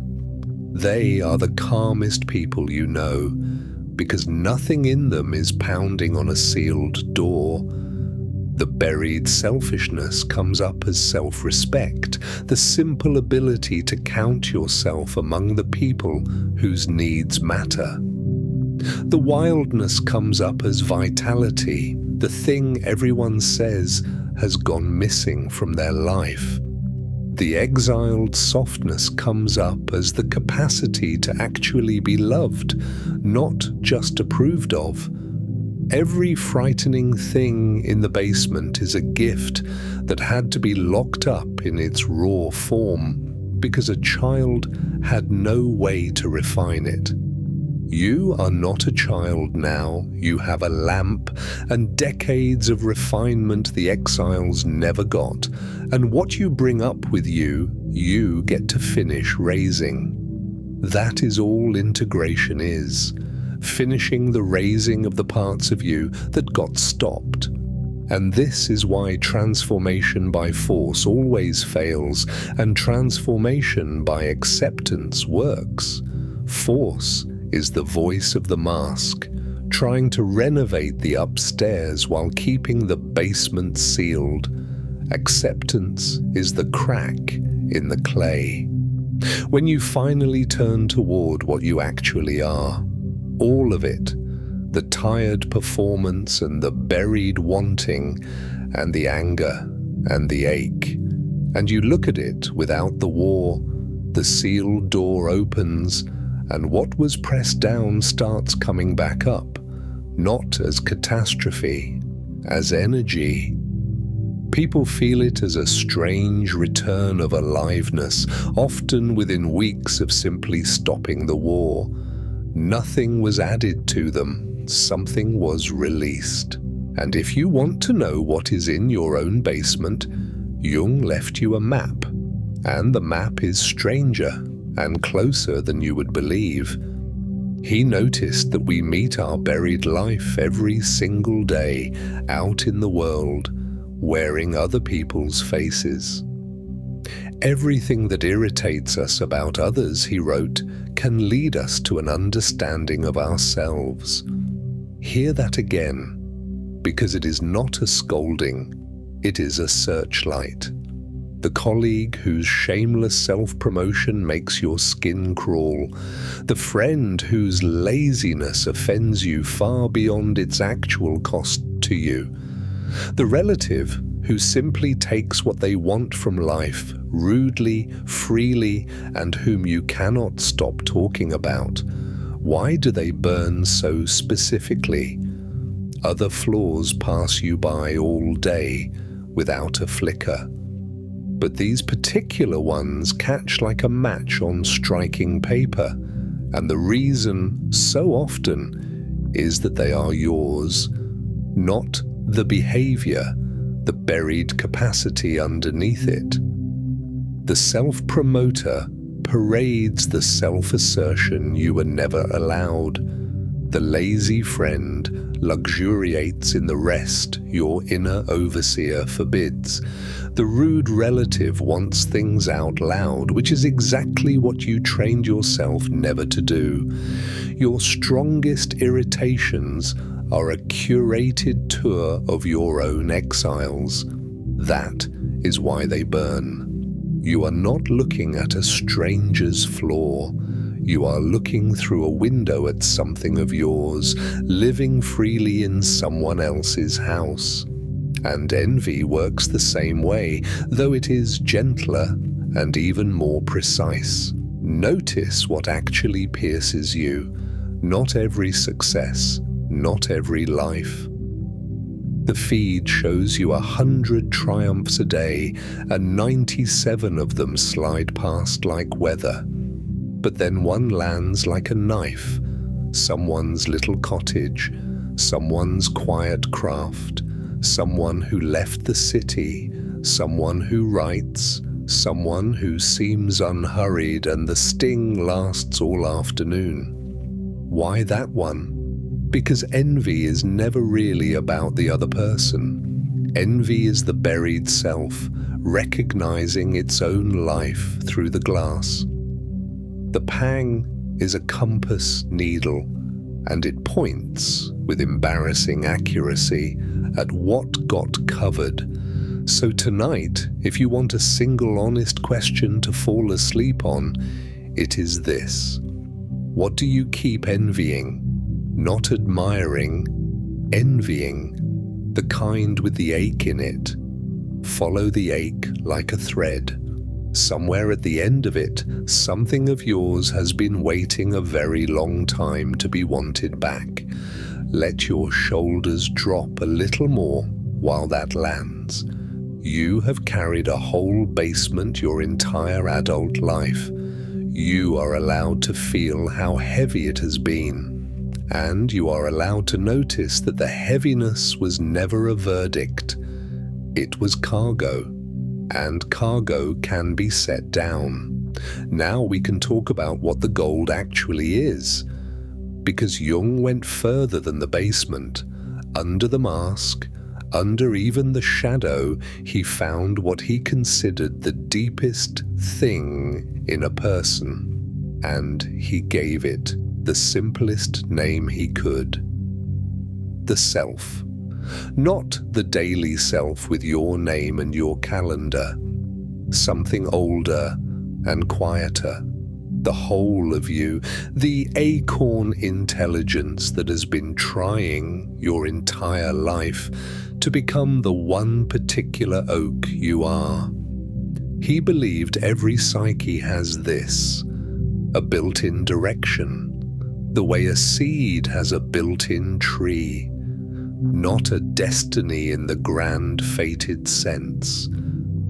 They are the calmest people you know, because nothing in them is pounding on a sealed door. The buried selfishness comes up as self-respect, the simple ability to count yourself among the people whose needs matter. The wildness comes up as vitality, the thing everyone says has gone missing from their life. The exiled softness comes up as the capacity to actually be loved, not just approved of. Every frightening thing in the basement is a gift that had to be locked up in its raw form because a child had no way to refine it. You are not a child now, you have a lamp and decades of refinement the exiles never got, and what you bring up with you, you get to finish raising. That is all integration is, finishing the raising of the parts of you that got stopped. And this is why transformation by force always fails, and transformation by acceptance works. Force is the voice of the mask, trying to renovate the upstairs while keeping the basement sealed. Acceptance is the crack in the clay. When you finally turn toward what you actually are, all of it, the tired performance and the buried wanting and the anger and the ache, and you look at it without the war, the sealed door opens, and what was pressed down starts coming back up, not as catastrophe, as energy. People feel it as a strange return of aliveness, often within weeks of simply stopping the war. Nothing was added to them, something was released. And if you want to know what is in your own basement, Jung left you a map, and the map is stranger and closer than you would believe. He noticed that we meet our buried life every single day out in the world, wearing other people's faces. Everything that irritates us about others, he wrote, can lead us to an understanding of ourselves. Hear that again, because it is not a scolding, it is a searchlight. The colleague whose shameless self-promotion makes your skin crawl, the friend whose laziness offends you far beyond its actual cost to you, the relative who simply takes what they want from life rudely, freely, and whom you cannot stop talking about. Why do they burn so specifically? Other flaws pass you by all day without a flicker. But these particular ones catch like a match on striking paper, and the reason so often is that they are yours, not the behavior, the buried capacity underneath it. The self-promoter parades the self-assertion you were never allowed. The lazy friend luxuriates in the rest your inner overseer forbids. The rude relative wants things out loud, which is exactly what you trained yourself never to do. Your strongest irritations are a curated tour of your own exiles. That is why they burn. You are not looking at a stranger's flaw. You are looking through a window at something of yours, living freely in someone else's house. And envy works the same way, though it is gentler and even more precise. Notice what actually pierces you, not every success, not every life. The feed shows you 100 triumphs a day, and 97 of them slide past like weather. But then one lands like a knife, someone's little cottage, someone's quiet craft, someone who left the city, someone who writes, someone who seems unhurried, and the sting lasts all afternoon. Why that one? Because envy is never really about the other person. Envy is the buried self, recognizing its own life through the glass. The pang is a compass needle, and it points, with embarrassing accuracy, at what got covered. So tonight, if you want a single honest question to fall asleep on, it is this. What do you keep envying? Not admiring, envying, the kind with the ache in it. Follow the ache like a thread. Somewhere at the end of it, something of yours has been waiting a very long time to be wanted back. Let your shoulders drop a little more while that lands. You have carried a whole basement your entire adult life. You are allowed to feel how heavy it has been. And you are allowed to notice that the heaviness was never a verdict. It was cargo, and cargo can be set down. Now we can talk about what the gold actually is, because Jung went further than the basement. Under the mask, under even the shadow, he found what he considered the deepest thing in a person, and he gave it the simplest name he could. The self. Not the daily self with your name and your calendar. Something older and quieter. The whole of you. The acorn intelligence that has been trying your entire life to become the one particular oak you are. He believed every psyche has this, a built-in direction. The way a seed has a built-in tree, not a destiny in the grand fated sense,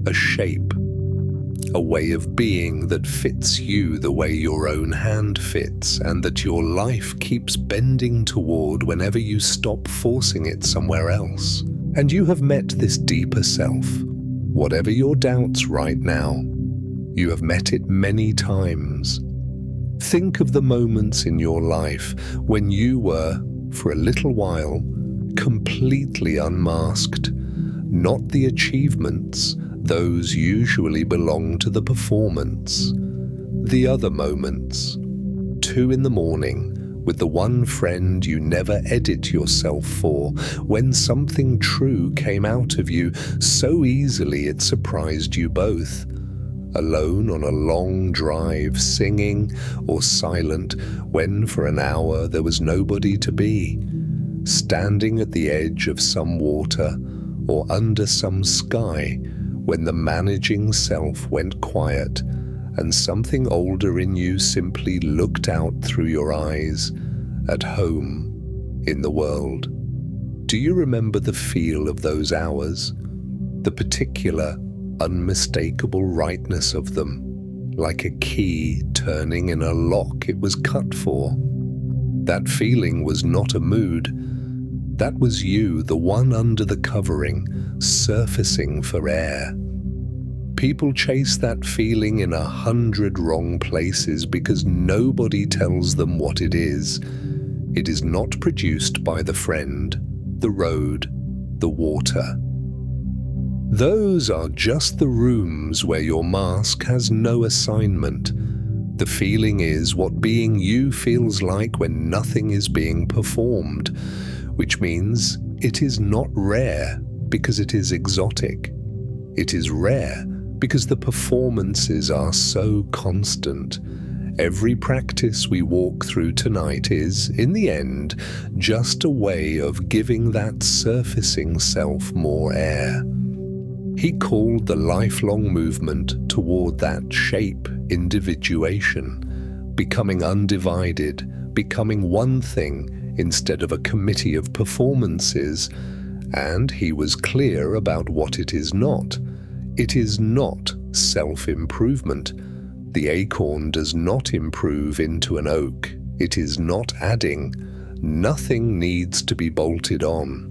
a shape, a way of being that fits you the way your own hand fits, and that your life keeps bending toward whenever you stop forcing it somewhere else. And you have met this deeper self, whatever your doubts right now. You have met it many times. Think of the moments in your life when you were, for a little while, completely unmasked. Not the achievements, those usually belong to the performance. The other moments. 2 in the morning, with the one friend you never edit yourself for, when something true came out of you so easily it surprised you both. Alone on a long drive, singing or silent, when for an hour there was nobody to be. Standing at the edge of some water or under some sky, when the managing self went quiet and something older in you simply looked out through your eyes, at home, in the world. Do you remember the feel of those hours? The particular, unmistakable rightness of them, like a key turning in a lock it was cut for. That feeling was not a mood. That was you, the one under the covering, surfacing for air. People chase that feeling in 100 wrong places because nobody tells them what it is. It is not produced by the friend, the road, the water. Those are just the rooms where your mask has no assignment. The feeling is what being you feels like when nothing is being performed, which means it is not rare because it is exotic. It is rare because the performances are so constant. Every practice we walk through tonight is, in the end, just a way of giving that surfacing self more air. He called the lifelong movement toward that shape individuation, becoming undivided, becoming one thing instead of a committee of performances, And he was clear about what it is not. It is not self-improvement. The acorn does not improve into an oak. It is not adding. Nothing needs to be bolted on.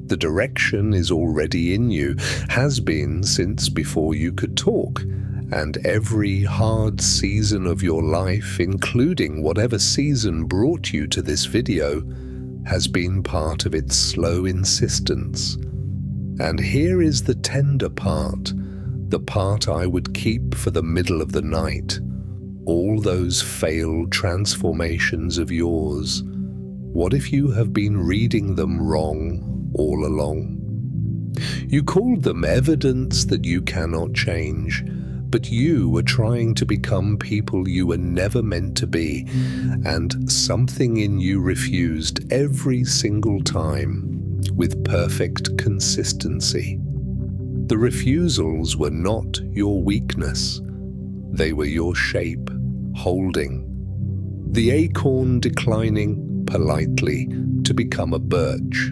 The direction is already in you, has been since before you could talk, and every hard season of your life, including whatever season brought you to this video, has been part of its slow insistence. And here is the tender part, the part I would keep for the middle of the night. All those failed transformations of yours. What if you have been reading them wrong all along? You called them evidence that you cannot change, but you were trying to become people you were never meant to be, and something in you refused every single time with perfect consistency. The refusals were not your weakness. They were your shape, holding. The acorn declining politely to become a birch.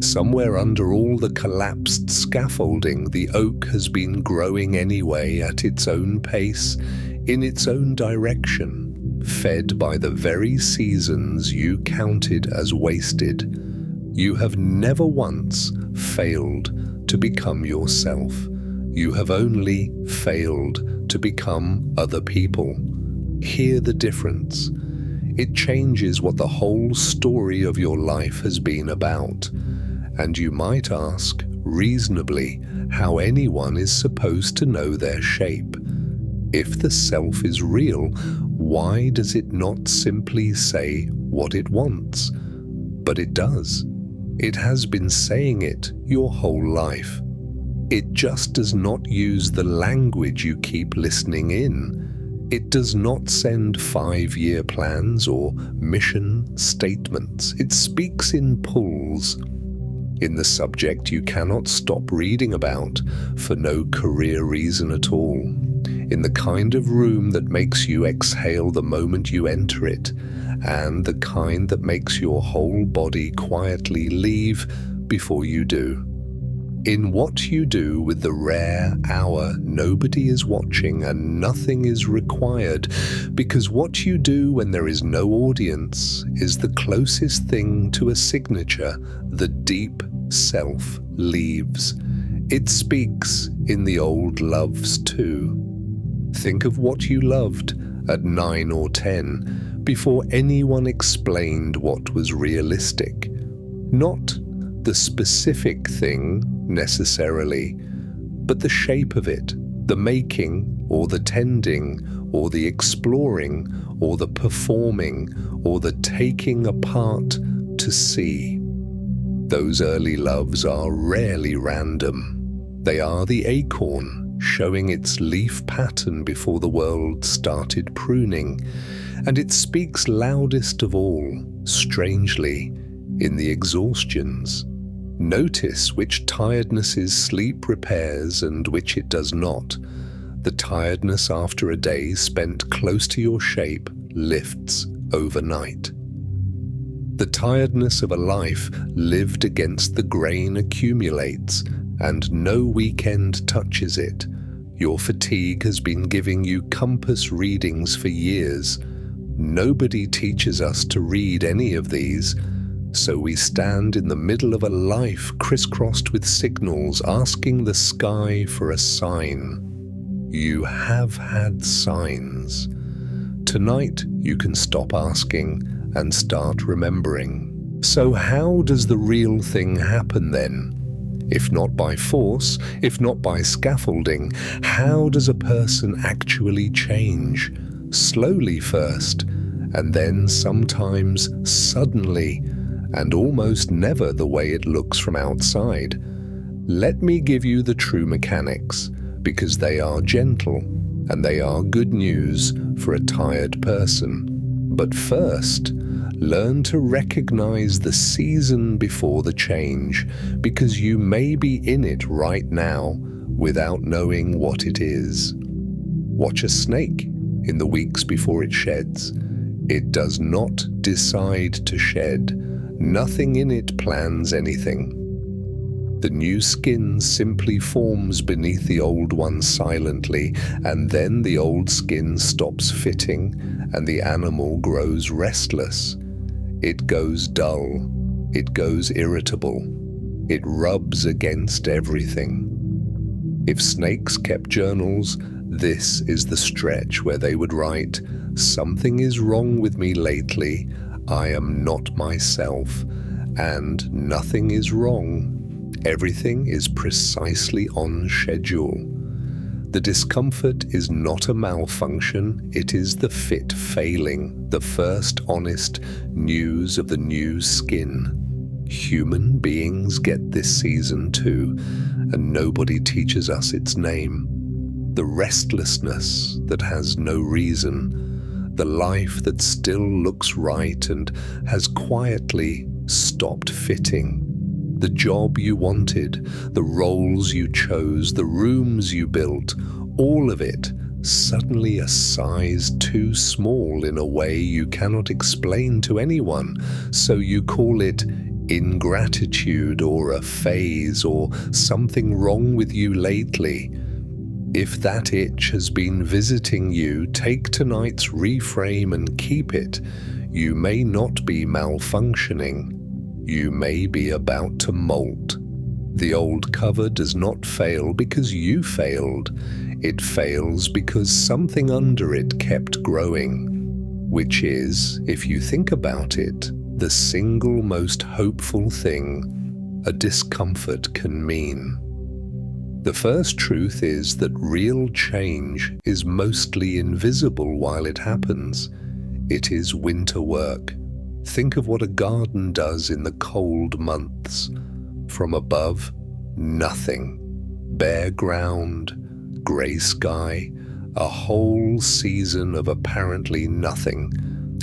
Somewhere under all the collapsed scaffolding, the oak has been growing anyway at its own pace, in its own direction, fed by the very seasons you counted as wasted. You have never once failed to become yourself. You have only failed to become other people. Hear the difference. It changes what the whole story of your life has been about. And you might ask, reasonably, how anyone is supposed to know their shape. If the self is real, why does it not simply say what it wants? But it does. It has been saying it your whole life. It just does not use the language you keep listening in. It does not send 5-year plans or mission statements. It speaks in pulls. In the subject you cannot stop reading about for no career reason at all. In the kind of room that makes you exhale the moment you enter it, and the kind that makes your whole body quietly leave before you do. In what you do with the rare hour nobody is watching and nothing is required, because what you do when there is no audience is the closest thing to a signature the deep self leaves. It speaks in the old loves too. Think of what you loved at 9 or 10 before anyone explained what was realistic. Not the specific thing necessarily, but the shape of it, the making or the tending or the exploring or the performing or the taking apart to see. Those early loves are rarely random. They are the acorn showing its leaf pattern before the world started pruning, and it speaks loudest of all, strangely, in the exhaustions. Notice which tirednesses sleep repairs and which it does not. The tiredness after a day spent close to your shape lifts overnight. The tiredness of a life lived against the grain accumulates, and no weekend touches it. Your fatigue has been giving you compass readings for years. Nobody teaches us to read any of these, so we stand in the middle of a life crisscrossed with signals asking the sky for a sign. You have had signs. Tonight you can stop asking and start remembering. So how does the real thing happen then? If not by force, if not by scaffolding, how does a person actually change? Slowly first, and then sometimes suddenly, and almost never the way it looks from outside. Let me give you the true mechanics, because they are gentle, and they are good news for a tired person. But first, learn to recognize the season before the change, because you may be in it right now without knowing what it is. Watch a snake in the weeks before it sheds. It does not decide to shed. Nothing in it plans anything. The new skin simply forms beneath the old one silently, and then the old skin stops fitting and the animal grows restless. It goes dull. It goes irritable. It rubs against everything. If snakes kept journals, this is the stretch where they would write, "Something is wrong with me lately. I am not myself." And nothing is wrong. Everything is precisely on schedule. The discomfort is not a malfunction, it is the fit failing, the first honest news of the new skin. Human beings get this season too, and nobody teaches us its name. The restlessness that has no reason, the life that still looks right and has quietly stopped fitting. The job you wanted, the roles you chose, the rooms you built, all of it suddenly a size too small in a way you cannot explain to anyone, so you call it ingratitude or a phase or something wrong with you lately. If that itch has been visiting you, take tonight's reframe and keep it. You may not be malfunctioning. You may be about to molt. The old cover does not fail because you failed. It fails because something under it kept growing, which is, if you think about it, the single most hopeful thing a discomfort can mean. The first truth is that real change is mostly invisible while it happens. It is winter work. Think of what a garden does in the cold months. From above, nothing. Bare ground, grey sky, a whole season of apparently nothing.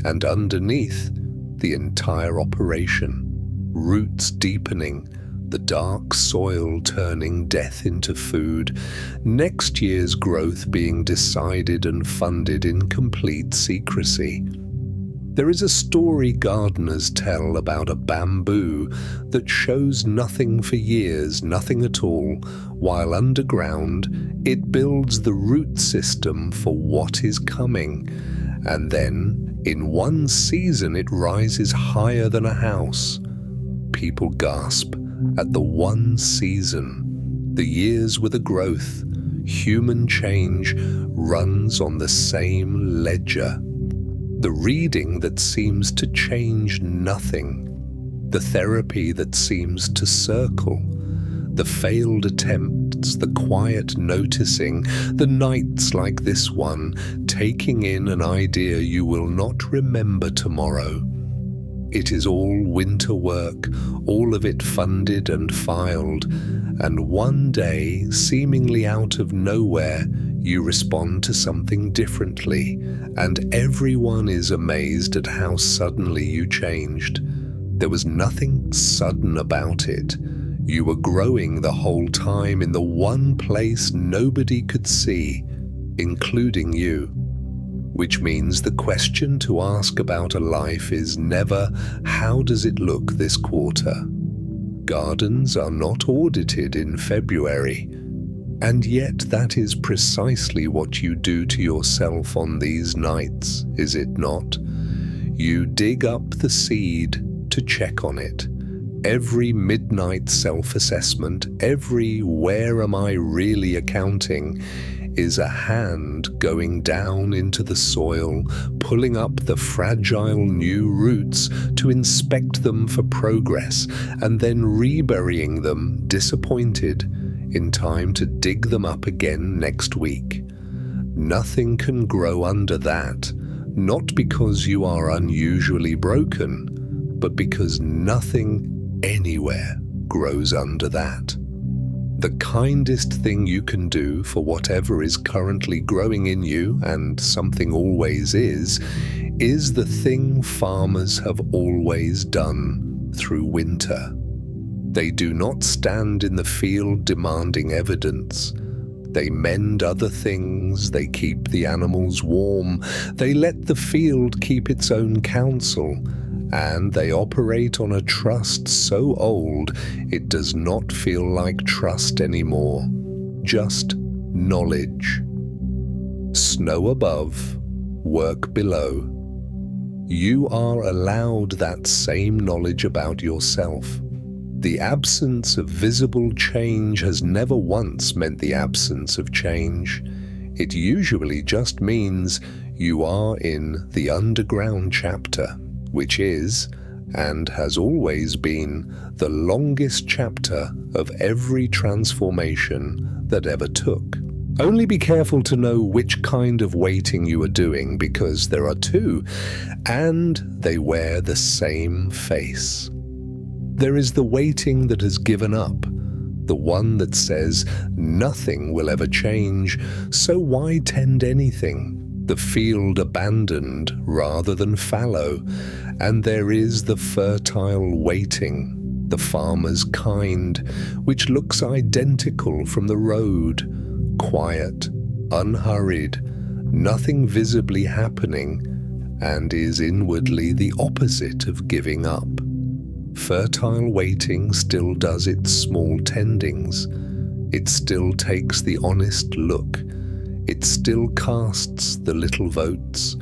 And underneath, the entire operation. Roots deepening, the dark soil turning death into food, next year's growth being decided and funded in complete secrecy. There is a story gardeners tell about a bamboo that shows nothing for years, nothing at all, while underground it builds the root system for what is coming. And then, in one season, it rises higher than a house. People gasp at the one season. The years with a growth, human change runs on the same ledger. The reading that seems to change nothing, the therapy that seems to circle, the failed attempts, the quiet noticing, the nights like this one, taking in an idea you will not remember tomorrow. It is all winter work, all of it funded and filed, and one day, seemingly out of nowhere, you respond to something differently, and everyone is amazed at how suddenly you changed. There was nothing sudden about it. You were growing the whole time in the one place nobody could see, including you. Which means the question to ask about a life is never, how does it look this quarter? Gardens are not audited in February. And yet that is precisely what you do to yourself on these nights, is it not? You dig up the seed to check on it. Every midnight self-assessment, every where am I really accounting, is a hand going down into the soil, pulling up the fragile new roots to inspect them for progress, and then reburying them, disappointed, in time to dig them up again next week. Nothing can grow under that, not because you are unusually broken, but because nothing anywhere grows under that. The kindest thing you can do for whatever is currently growing in you, and something always is the thing farmers have always done through winter. They do not stand in the field demanding evidence. They mend other things, they keep the animals warm, they let the field keep its own counsel, and they operate on a trust so old it does not feel like trust anymore, just knowledge. Snow above, work below. You are allowed that same knowledge about yourself. The absence of visible change has never once meant the absence of change. It usually just means you are in the underground chapter, which is, and has always been, the longest chapter of every transformation that ever took. Only be careful to know which kind of waiting you are doing, because there are two, and they wear the same face. There is the waiting that has given up, the one that says nothing will ever change, so why tend anything? The field abandoned rather than fallow. And there is the fertile waiting, the farmer's kind, which looks identical from the road. Quiet, unhurried, nothing visibly happening, and is inwardly the opposite of giving up. Fertile waiting still does its small tendings. It still takes the honest look. It still casts the little votes.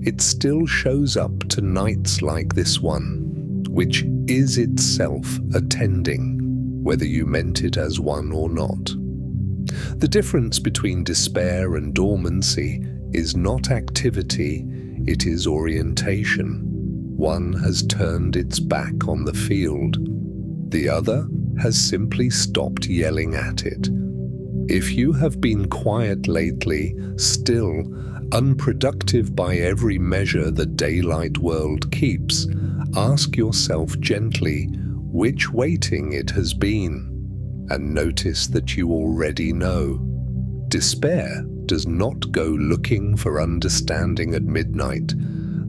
It still shows up to nights like this one, which is itself attending, whether you meant it as one or not. The difference between despair and dormancy is not activity, it is orientation. One has turned its back on the field. The other has simply stopped yelling at it. If you have been quiet lately, still, unproductive by every measure the daylight world keeps, ask yourself gently which waiting it has been, and notice that you already know. Despair does not go looking for understanding at midnight.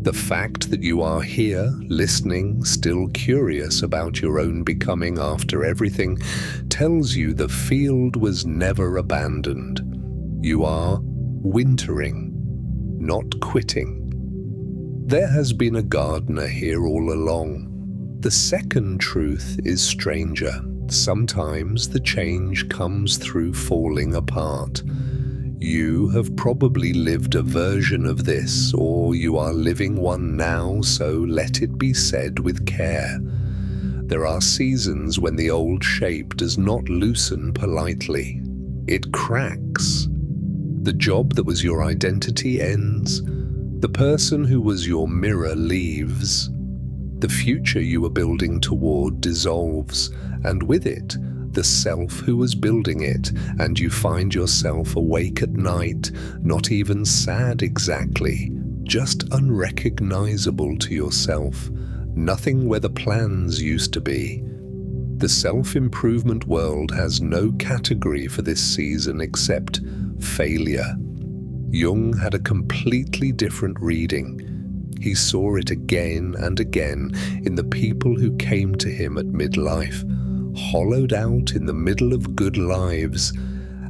The fact that you are here, listening, still curious about your own becoming after everything, tells you the field was never abandoned. You are wintering, not quitting. There has been a gardener here all along. The second truth is stranger. Sometimes the change comes through falling apart. You have probably lived a version of this, or you are living one now, so let it be said with care. There are seasons when the old shape does not loosen politely. It cracks. The job that was your identity ends. The person who was your mirror leaves. The future you were building toward dissolves, and with it, the self who was building it, and you find yourself awake at night, not even sad exactly, just unrecognizable to yourself, nothing where the plans used to be. The self-improvement world has no category for this season except failure. Jung had a completely different reading. He saw it again and again in the people who came to him at midlife, hollowed out in the middle of good lives,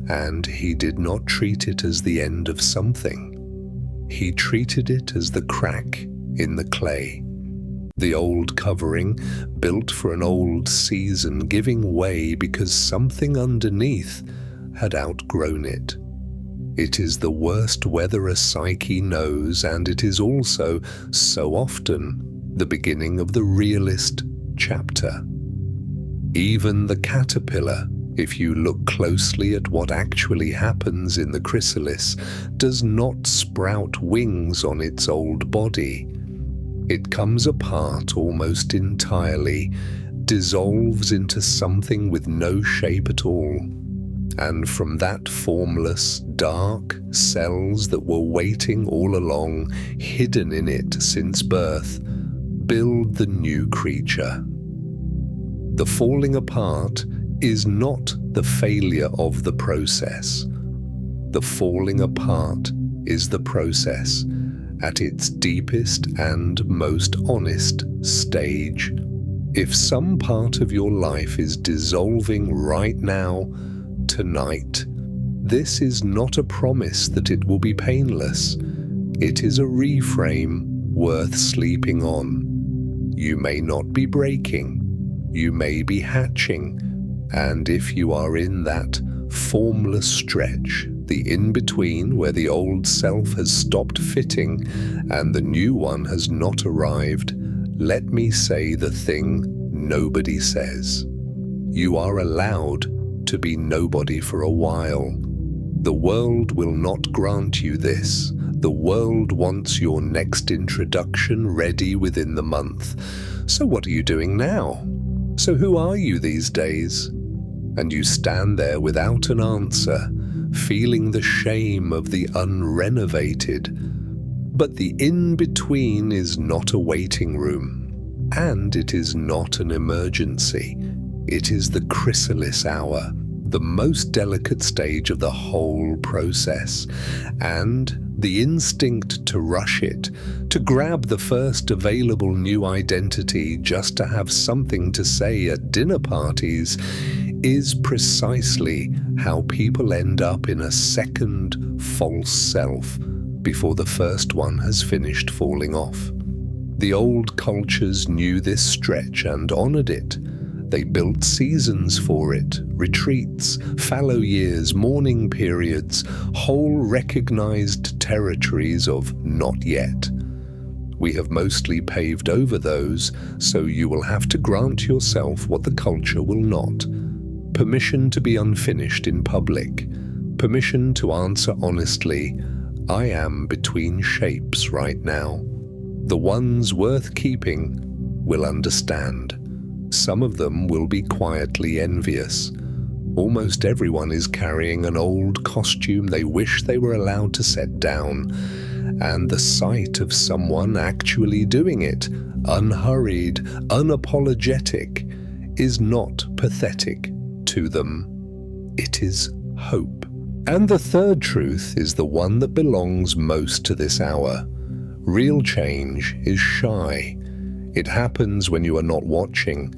and he did not treat it as the end of something. He treated it as the crack in the clay. The old covering, built for an old season, giving way because something underneath had outgrown it. It is the worst weather a psyche knows, and it is also, so often, the beginning of the realist chapter. Even the caterpillar, if you look closely at what actually happens in the chrysalis, does not sprout wings on its old body. It comes apart almost entirely, dissolves into something with no shape at all. And from that formless, dark cells that were waiting all along, hidden in it since birth, build the new creature. The falling apart is not the failure of the process. The falling apart is the process at its deepest and most honest stage. If some part of your life is dissolving right now, tonight, this is not a promise that it will be painless. It is a reframe worth sleeping on. You may not be breaking. You may be hatching. And if you are in that formless stretch, the in-between where the old self has stopped fitting and the new one has not arrived, let me say the thing nobody says. You are allowed to be nobody for a while. The world will not grant you this. The world wants your next introduction ready within the month. So what are you doing now? So who are you these days? And you stand there without an answer, feeling the shame of the unrenovated. But the in-between is not a waiting room, and it is not an emergency. It is the chrysalis hour, the most delicate stage of the whole process, and the instinct to rush it, to grab the first available new identity just to have something to say at dinner parties, is precisely how people end up in a second false self before the first one has finished falling off. The old cultures knew this stretch and honored it. They built seasons for it, retreats, fallow years, mourning periods, whole recognized territories of not yet. We have mostly paved over those, so you will have to grant yourself what the culture will not. Permission to be unfinished in public. Permission to answer honestly, I am between shapes right now. The ones worth keeping will understand. Some of them will be quietly envious. Almost everyone is carrying an old costume they wish they were allowed to set down, and the sight of someone actually doing it, unhurried, unapologetic, is not pathetic to them. It is hope. And the third truth is the one that belongs most to this hour. Real change is shy. It happens when you are not watching.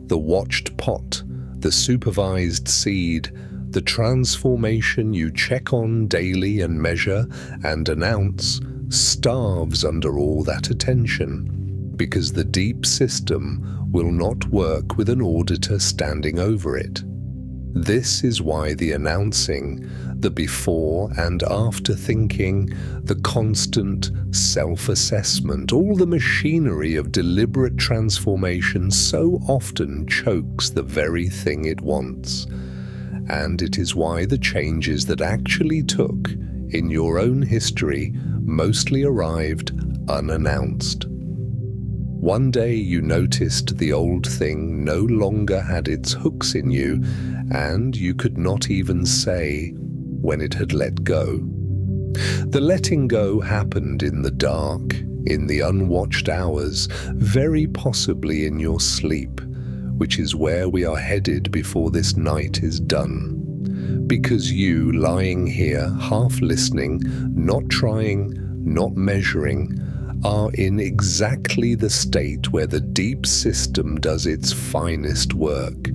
The watched pot, the supervised seed, the transformation you check on daily and measure and announce, starves under all that attention, because the deep system will not work with an auditor standing over it. This is why the announcing, the before and after thinking, the constant self-assessment, all the machinery of deliberate transformation so often chokes the very thing it wants. And it is why the changes that actually took in your own history mostly arrived unannounced. One day you noticed the old thing no longer had its hooks in you, and you could not even say when it had let go. The letting go happened in the dark, in the unwatched hours, very possibly in your sleep, which is where we are headed before this night is done. Because you, lying here, half listening, not trying, not measuring, are in exactly the state where the deep system does its finest work.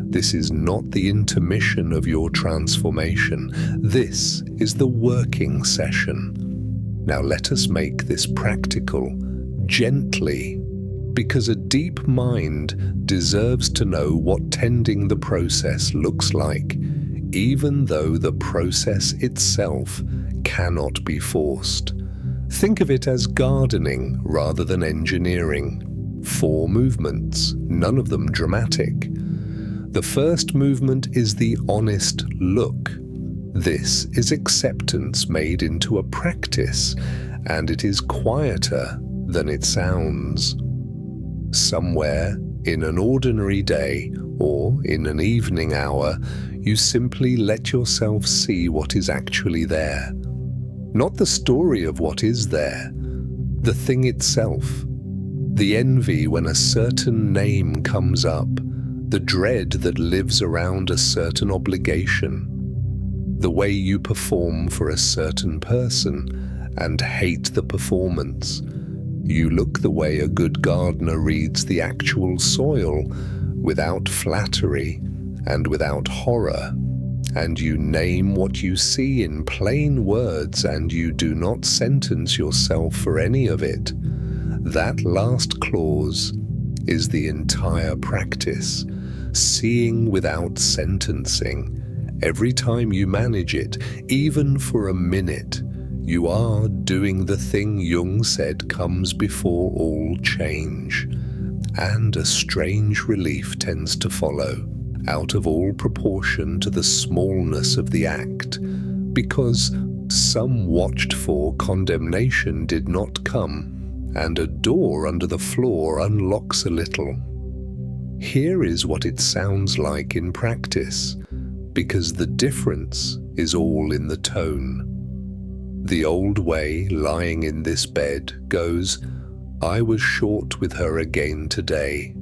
This is not the intermission of your transformation. This is the working session. Now let us make this practical, gently, because a deep mind deserves to know what tending the process looks like, even though the process itself cannot be forced. Think of it as gardening rather than engineering. 4 movements, none of them dramatic. The first movement is the honest look. This is acceptance made into a practice, and it is quieter than it sounds. Somewhere in an ordinary day or in an evening hour, you simply let yourself see what is actually there. Not the story of what is there, the thing itself. The envy when a certain name comes up, the dread that lives around a certain obligation, the way you perform for a certain person and hate the performance. You look the way a good gardener reads the actual soil, without flattery and without horror. And you name what you see in plain words, and you do not sentence yourself for any of it. That last clause is the entire practice, seeing without sentencing. Every time you manage it, even for a minute, you are doing the thing Jung said comes before all change. And a strange relief tends to follow, out of all proportion to the smallness of the act, because some watched-for condemnation did not come, and a door under the floor unlocks a little. Here is what it sounds like in practice, because the difference is all in the tone. The old way, lying in this bed, goes, "I was short with her again today.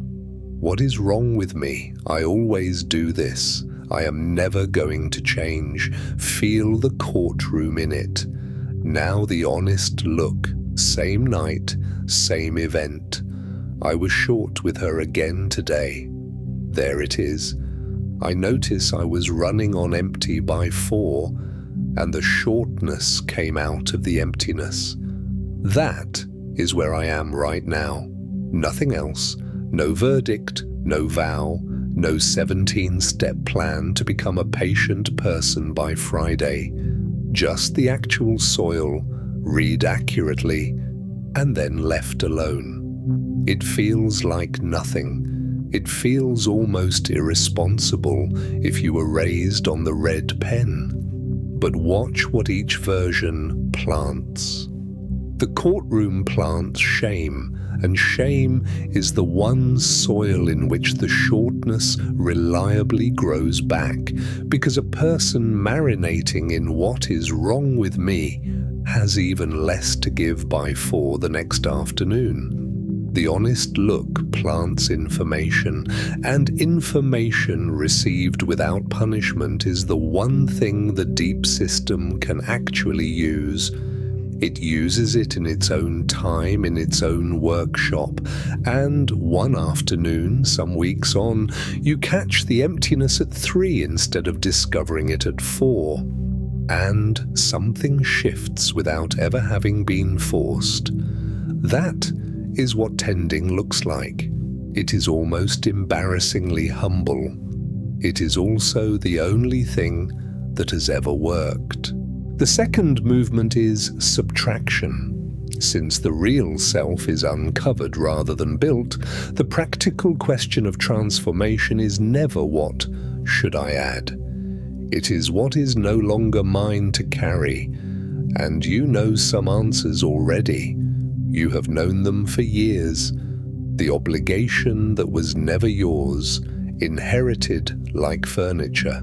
What is wrong with me? I always do this. I am never going to change." Feel the courtroom in it. Now the honest look, same night, same event. I was short with her again today. There it is. I notice I was running on empty by 4, and the shortness came out of the emptiness. That is where I am right now. Nothing else. No verdict, no vow, no 17-step plan to become a patient person by Friday. Just the actual soil, read accurately, and then left alone. It feels like nothing. It feels almost irresponsible if you were raised on the red pen. But watch what each version plants. The courtroom plants shame, and shame is the one soil in which the shortness reliably grows back, because a person marinating in what is wrong with me has even less to give by 4 the next afternoon. The honest look plants information, and information received without punishment is the one thing the deep system can actually use. It uses it in its own time, in its own workshop, and one afternoon, some weeks on, you catch the emptiness at 3 instead of discovering it at 4. And something shifts without ever having been forced. That is what tending looks like. It is almost embarrassingly humble. It is also the only thing that has ever worked. The second movement is subtraction. Since the real self is uncovered rather than built, the practical question of transformation is never what should I add. It is what is no longer mine to carry, and you know some answers already. You have known them for years. The obligation that was never yours, inherited like furniture.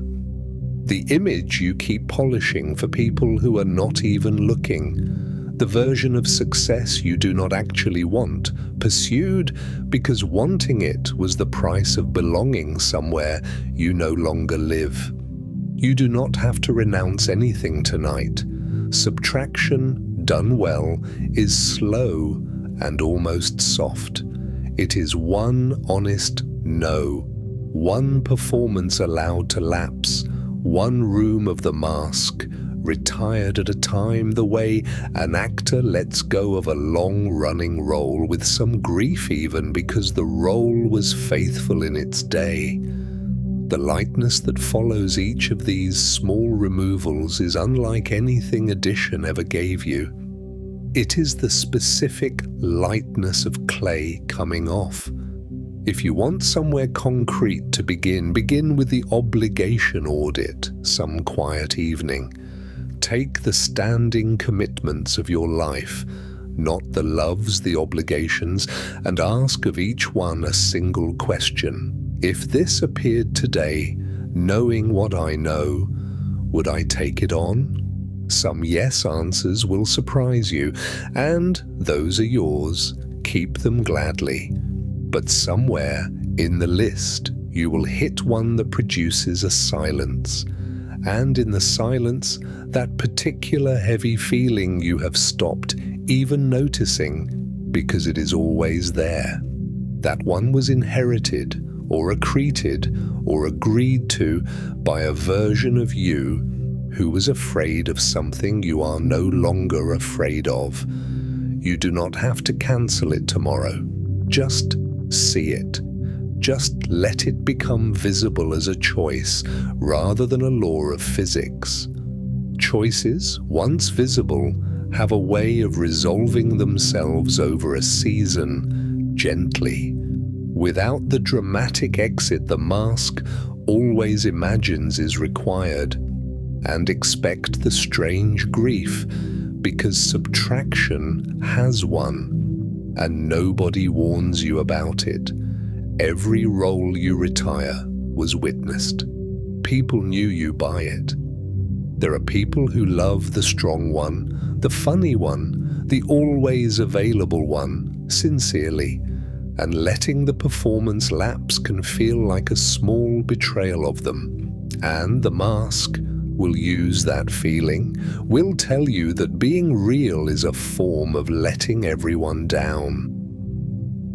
The image you keep polishing for people who are not even looking. The version of success you do not actually want, pursued because wanting it was the price of belonging somewhere you no longer live. You do not have to renounce anything tonight. Subtraction, done well, is slow and almost soft. It is one honest no, one performance allowed to lapse, one room of the mask, retired at a time, the way an actor lets go of a long-running role with some grief even because the role was faithful in its day. The lightness that follows each of these small removals is unlike anything addition ever gave you. It is the specific lightness of clay coming off. If you want somewhere concrete to begin, begin with the obligation audit some quiet evening. Take the standing commitments of your life, not the loves, the obligations, and ask of each one a single question. If this appeared today, knowing what I know, would I take it on? Some yes answers will surprise you, and those are yours. Keep them gladly. But somewhere in the list, you will hit one that produces a silence. And in the silence, that particular heavy feeling you have stopped even noticing, because it is always there. That one was inherited, or accreted, or agreed to by a version of you who was afraid of something you are no longer afraid of. You do not have to cancel it tomorrow. Just See it. Just let it become visible as a choice rather than a law of physics. Choices, once visible, have a way of resolving themselves over a season, gently, without the dramatic exit the mask always imagines is required, and expect the strange grief because subtraction has one, and nobody warns you about it. Every role you retire was witnessed. People knew you by it. There are people who love the strong one, the funny one, the always available one, sincerely, and letting the performance lapse can feel like a small betrayal of them. And the mask will use that feeling, will tell you that being real is a form of letting everyone down.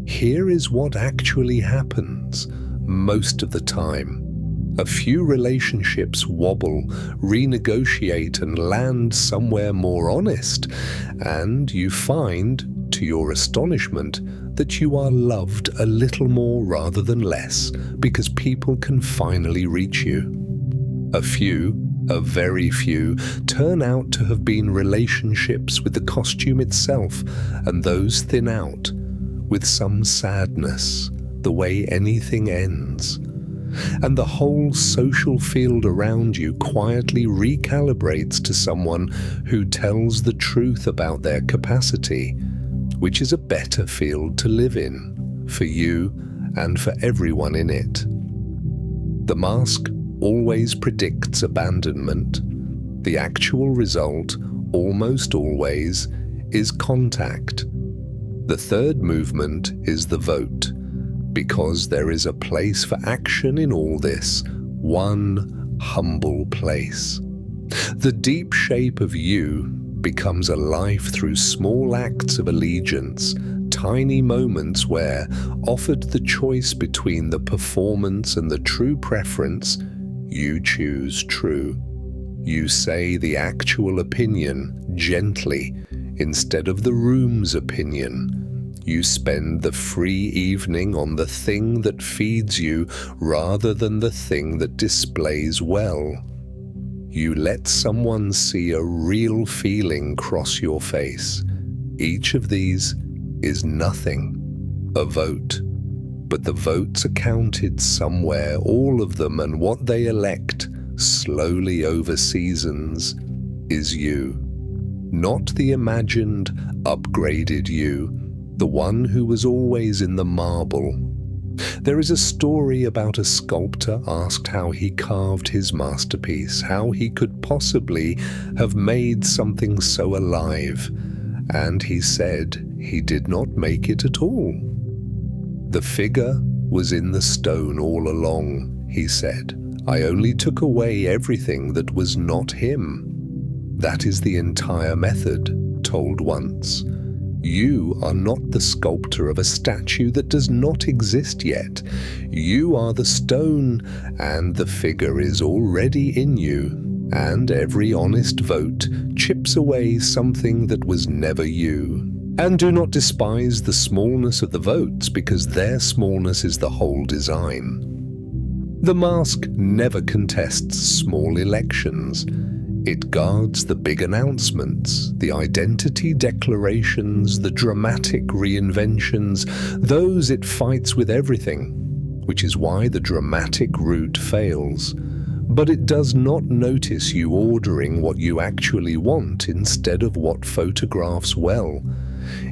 Here is what actually happens most of the time. A few relationships wobble, renegotiate, and land somewhere more honest, and you find, to your astonishment, that you are loved a little more rather than less because people can finally reach you. A very few, turn out to have been relationships with the costume itself, and those thin out with some sadness, the way anything ends. And the whole social field around you quietly recalibrates to someone who tells the truth about their capacity, which is a better field to live in, for you and for everyone in it. The mask always predicts abandonment. The actual result, almost always, is contact. The third movement is the vote, because there is a place for action in all this, one humble place. The deep shape of you becomes a life through small acts of allegiance, tiny moments where, offered the choice between the performance and the true preference, you choose true. You say the actual opinion gently instead of the room's opinion. You spend the free evening on the thing that feeds you rather than the thing that displays well. You let someone see a real feeling cross your face. Each of these is nothing, a vote. But the votes are counted somewhere, all of them, and what they elect, slowly over seasons, is you. Not the imagined, upgraded you, the one who was always in the marble. There is a story about a sculptor asked how he carved his masterpiece, how he could possibly have made something so alive, and he said he did not make it at all. The figure was in the stone all along, he said. I only took away everything that was not him. That is the entire method, told once. You are not the sculptor of a statue that does not exist yet. You are the stone, and the figure is already in you, and every honest vote chips away something that was never you. And do not despise the smallness of the votes, because their smallness is the whole design. The mask never contests small elections. It guards the big announcements, the identity declarations, the dramatic reinventions. Those it fights with everything, which is why the dramatic route fails. But it does not notice you ordering what you actually want instead of what photographs well.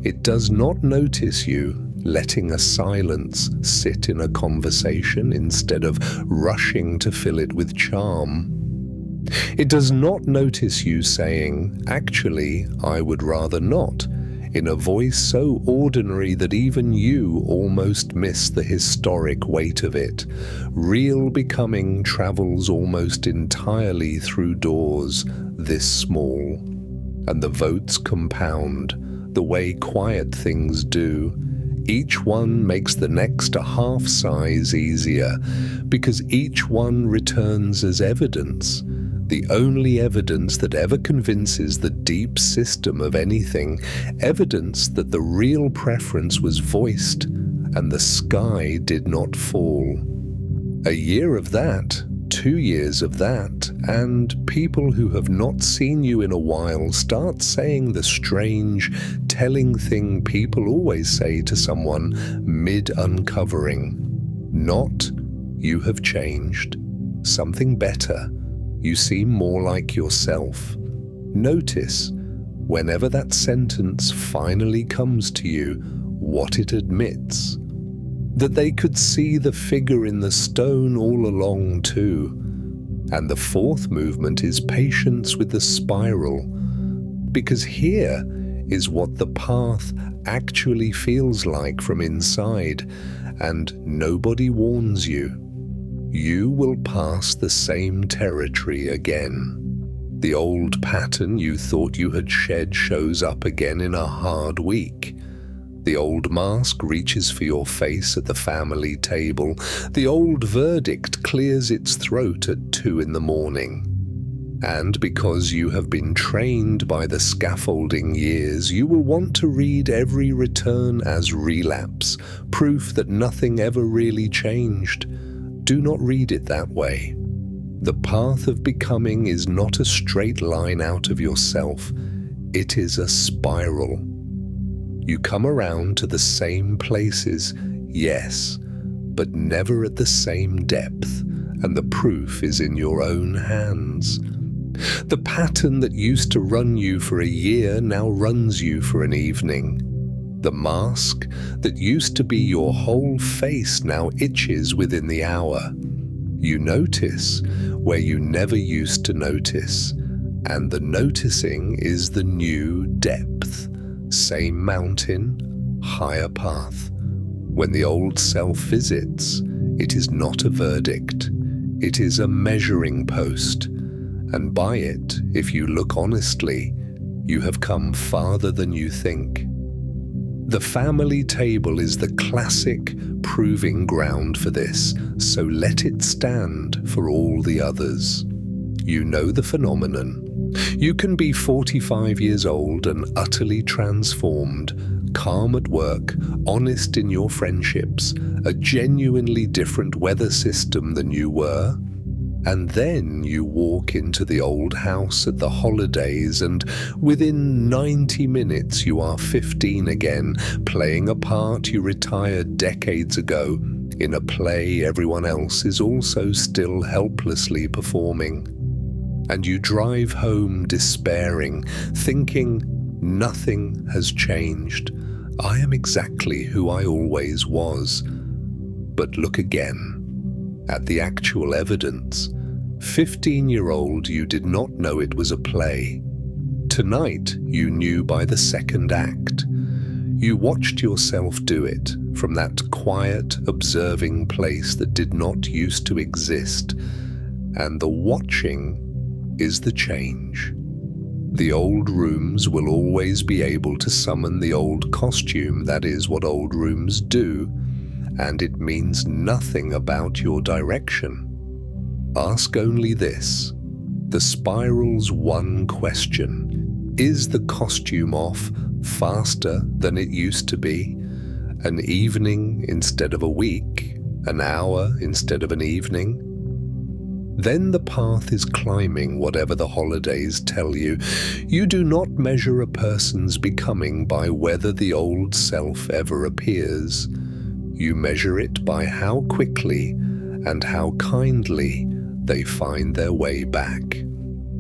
It does not notice you letting a silence sit in a conversation instead of rushing to fill it with charm. It does not notice you saying, "Actually, I would rather not," in a voice so ordinary that even you almost miss the historic weight of it. Real becoming travels almost entirely through doors this small, and the votes compound the way quiet things do. Each one makes the next a half size easier, because each one returns as evidence. The only evidence that ever convinces the deep system of anything, evidence that the real preference was voiced and the sky did not fall. A year of that, 2 years of that, and people who have not seen you in a while start saying the strange, telling thing people always say to someone mid-uncovering. Not, "You have changed. Something better. You seem more like yourself." Notice, whenever that sentence finally comes to you, what it admits. That they could see the figure in the stone all along too. And the fourth movement is patience with the spiral, because here is what the path actually feels like from inside, and nobody warns you. You will pass the same territory again. The old pattern you thought you had shed shows up again in a hard week. The old mask reaches for your face at the family table. The old verdict clears its throat at 2 in the morning. And because you have been trained by the scaffolding years, you will want to read every return as relapse, proof that nothing ever really changed. Do not read it that way. The path of becoming is not a straight line out of yourself. It is a spiral. You come around to the same places, yes, but never at the same depth, and the proof is in your own hands. The pattern that used to run you for a year now runs you for an evening. The mask that used to be your whole face now itches within the hour. You notice where you never used to notice, and the noticing is the new depth. Same mountain, higher path. When the old self visits, it is not a verdict. It is a measuring post. And by it, if you look honestly, you have come farther than you think. The family table is the classic proving ground for this, so let it stand for all the others. You know the phenomenon. You can be 45 years old and utterly transformed, calm at work, honest in your friendships, a genuinely different weather system than you were. And then you walk into the old house at the holidays, and within 90 minutes you are 15 again, playing a part you retired decades ago in a play everyone else is also still helplessly performing. And you drive home despairing, thinking nothing has changed. I am exactly who I always was. But look again at the actual evidence. 15-year-old, you did not know it was a play. Tonight, you knew by the second act. You watched yourself do it from that quiet, observing place that did not used to exist. And the watching is the change. The old rooms will always be able to summon the old costume. That is what old rooms do. And it means nothing about your direction. Ask only this, the spiral's one question. Is the costume off faster than it used to be? An evening instead of a week? An hour instead of an evening? Then the path is climbing whatever the holidays tell you. You do not measure a person's becoming by whether the old self ever appears. You measure it by how quickly and how kindly they find their way back.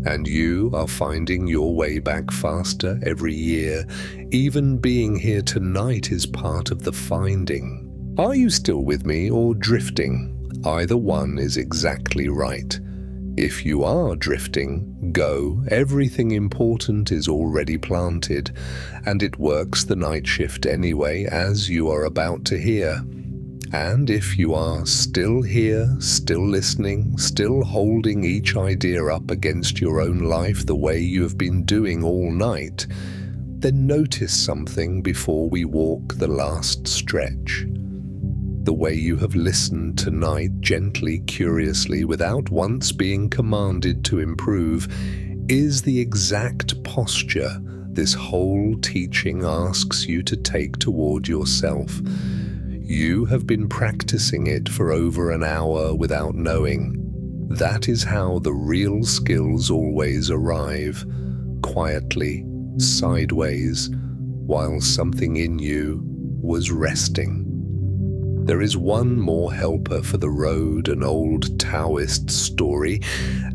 And you are finding your way back faster every year. Even being here tonight is part of the finding. Are you still with me or drifting? Either one is exactly right. If you are drifting, go. Everything important is already planted, and it works the night shift anyway, as you are about to hear. And if you are still here, still listening, still holding each idea up against your own life the way you have been doing all night, then notice something before we walk the last stretch. The way you have listened tonight, gently, curiously, without once being commanded to improve, is the exact posture this whole teaching asks you to take toward yourself. You have been practicing it for over an hour without knowing. That is how the real skills always arrive, quietly, sideways, while something in you was resting. There is one more helper for the road, an old Taoist story,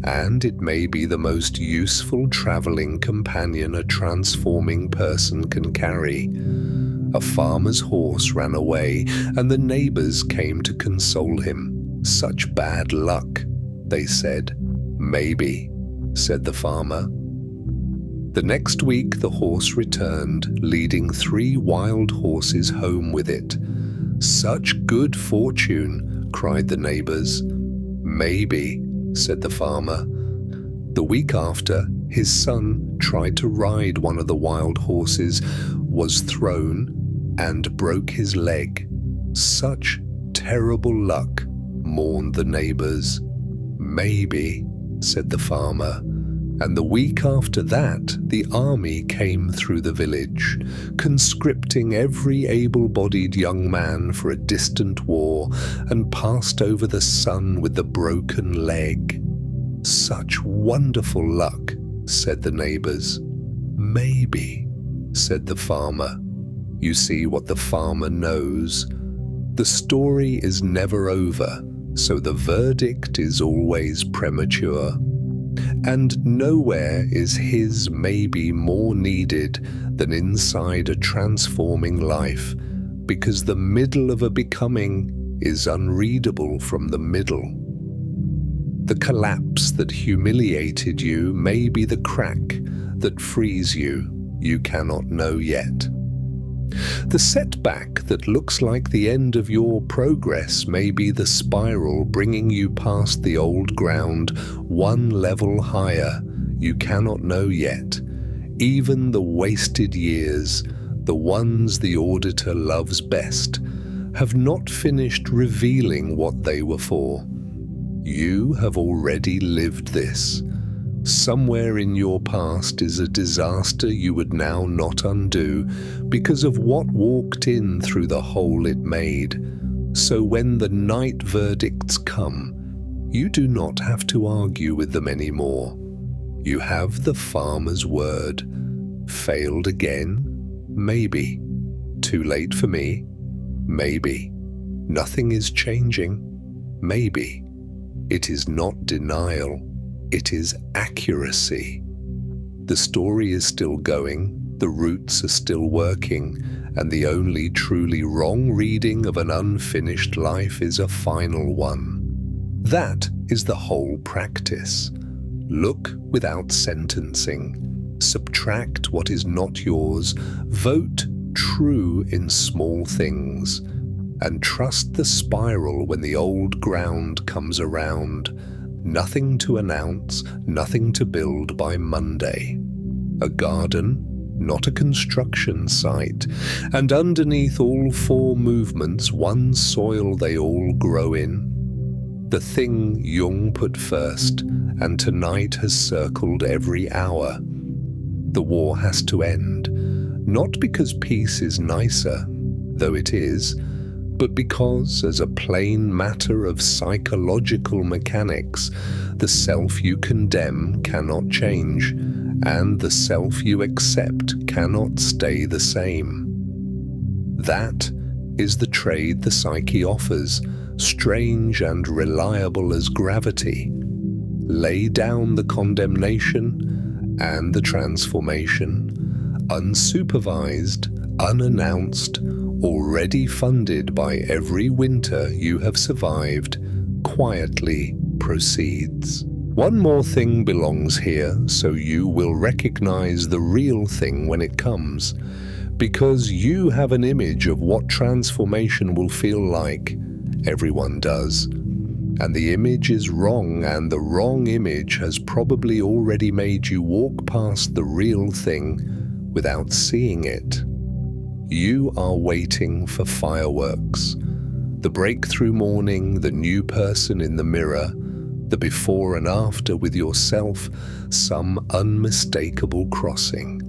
and it may be the most useful traveling companion a transforming person can carry. A farmer's horse ran away, and the neighbors came to console him. "Such bad luck," they said. "Maybe," said the farmer. The next week the horse returned, leading 3 wild horses home with it. "Such good fortune," cried the neighbors. "Maybe," said the farmer. The week after, his son tried to ride one of the wild horses, was thrown, and broke his leg. "Such terrible luck," mourned the neighbors. "Maybe," said the farmer. And the week after that, the army came through the village, conscripting every able-bodied young man for a distant war, and passed over the son with the broken leg. "Such wonderful luck," said the neighbors. "Maybe," said the farmer. You see what the farmer knows. The story is never over, so the verdict is always premature. And nowhere is his maybe more needed than inside a transforming life, because the middle of a becoming is unreadable from the middle. The collapse that humiliated you may be the crack that frees you. You cannot know yet. The setback that looks like the end of your progress may be the spiral bringing you past the old ground, one level higher. You cannot know yet. Even the wasted years, the ones the auditor loves best, have not finished revealing what they were for. You have already lived this. Somewhere in your past is a disaster you would now not undo because of what walked in through the hole it made. So when the night verdicts come, you do not have to argue with them anymore. You have the farmer's word. Failed again? Maybe. Too late for me? Maybe. Nothing is changing? Maybe. It is not denial. It is accuracy. The story is still going, the roots are still working, and the only truly wrong reading of an unfinished life is a final one. That is the whole practice. Look without sentencing. Subtract what is not yours. Vote true in small things. And trust the spiral when the old ground comes around. Nothing to announce, nothing to build by Monday. A garden, not a construction site, and underneath all 4 movements, one soil they all grow in. The thing Jung put first, and tonight has circled every hour. The war has to end, not because peace is nicer, though it is, but because, as a plain matter of psychological mechanics, the self you condemn cannot change, and the self you accept cannot stay the same. That is the trade the psyche offers, strange and reliable as gravity. Lay down the condemnation and the transformation, unsupervised, unannounced, already funded by every winter you have survived, quietly proceeds. One more thing belongs here, so you will recognize the real thing when it comes, because you have an image of what transformation will feel like. Everyone does. And the image is wrong, and the wrong image has probably already made you walk past the real thing without seeing it. You are waiting for fireworks. The breakthrough morning, the new person in the mirror, the before and after with yourself, some unmistakable crossing.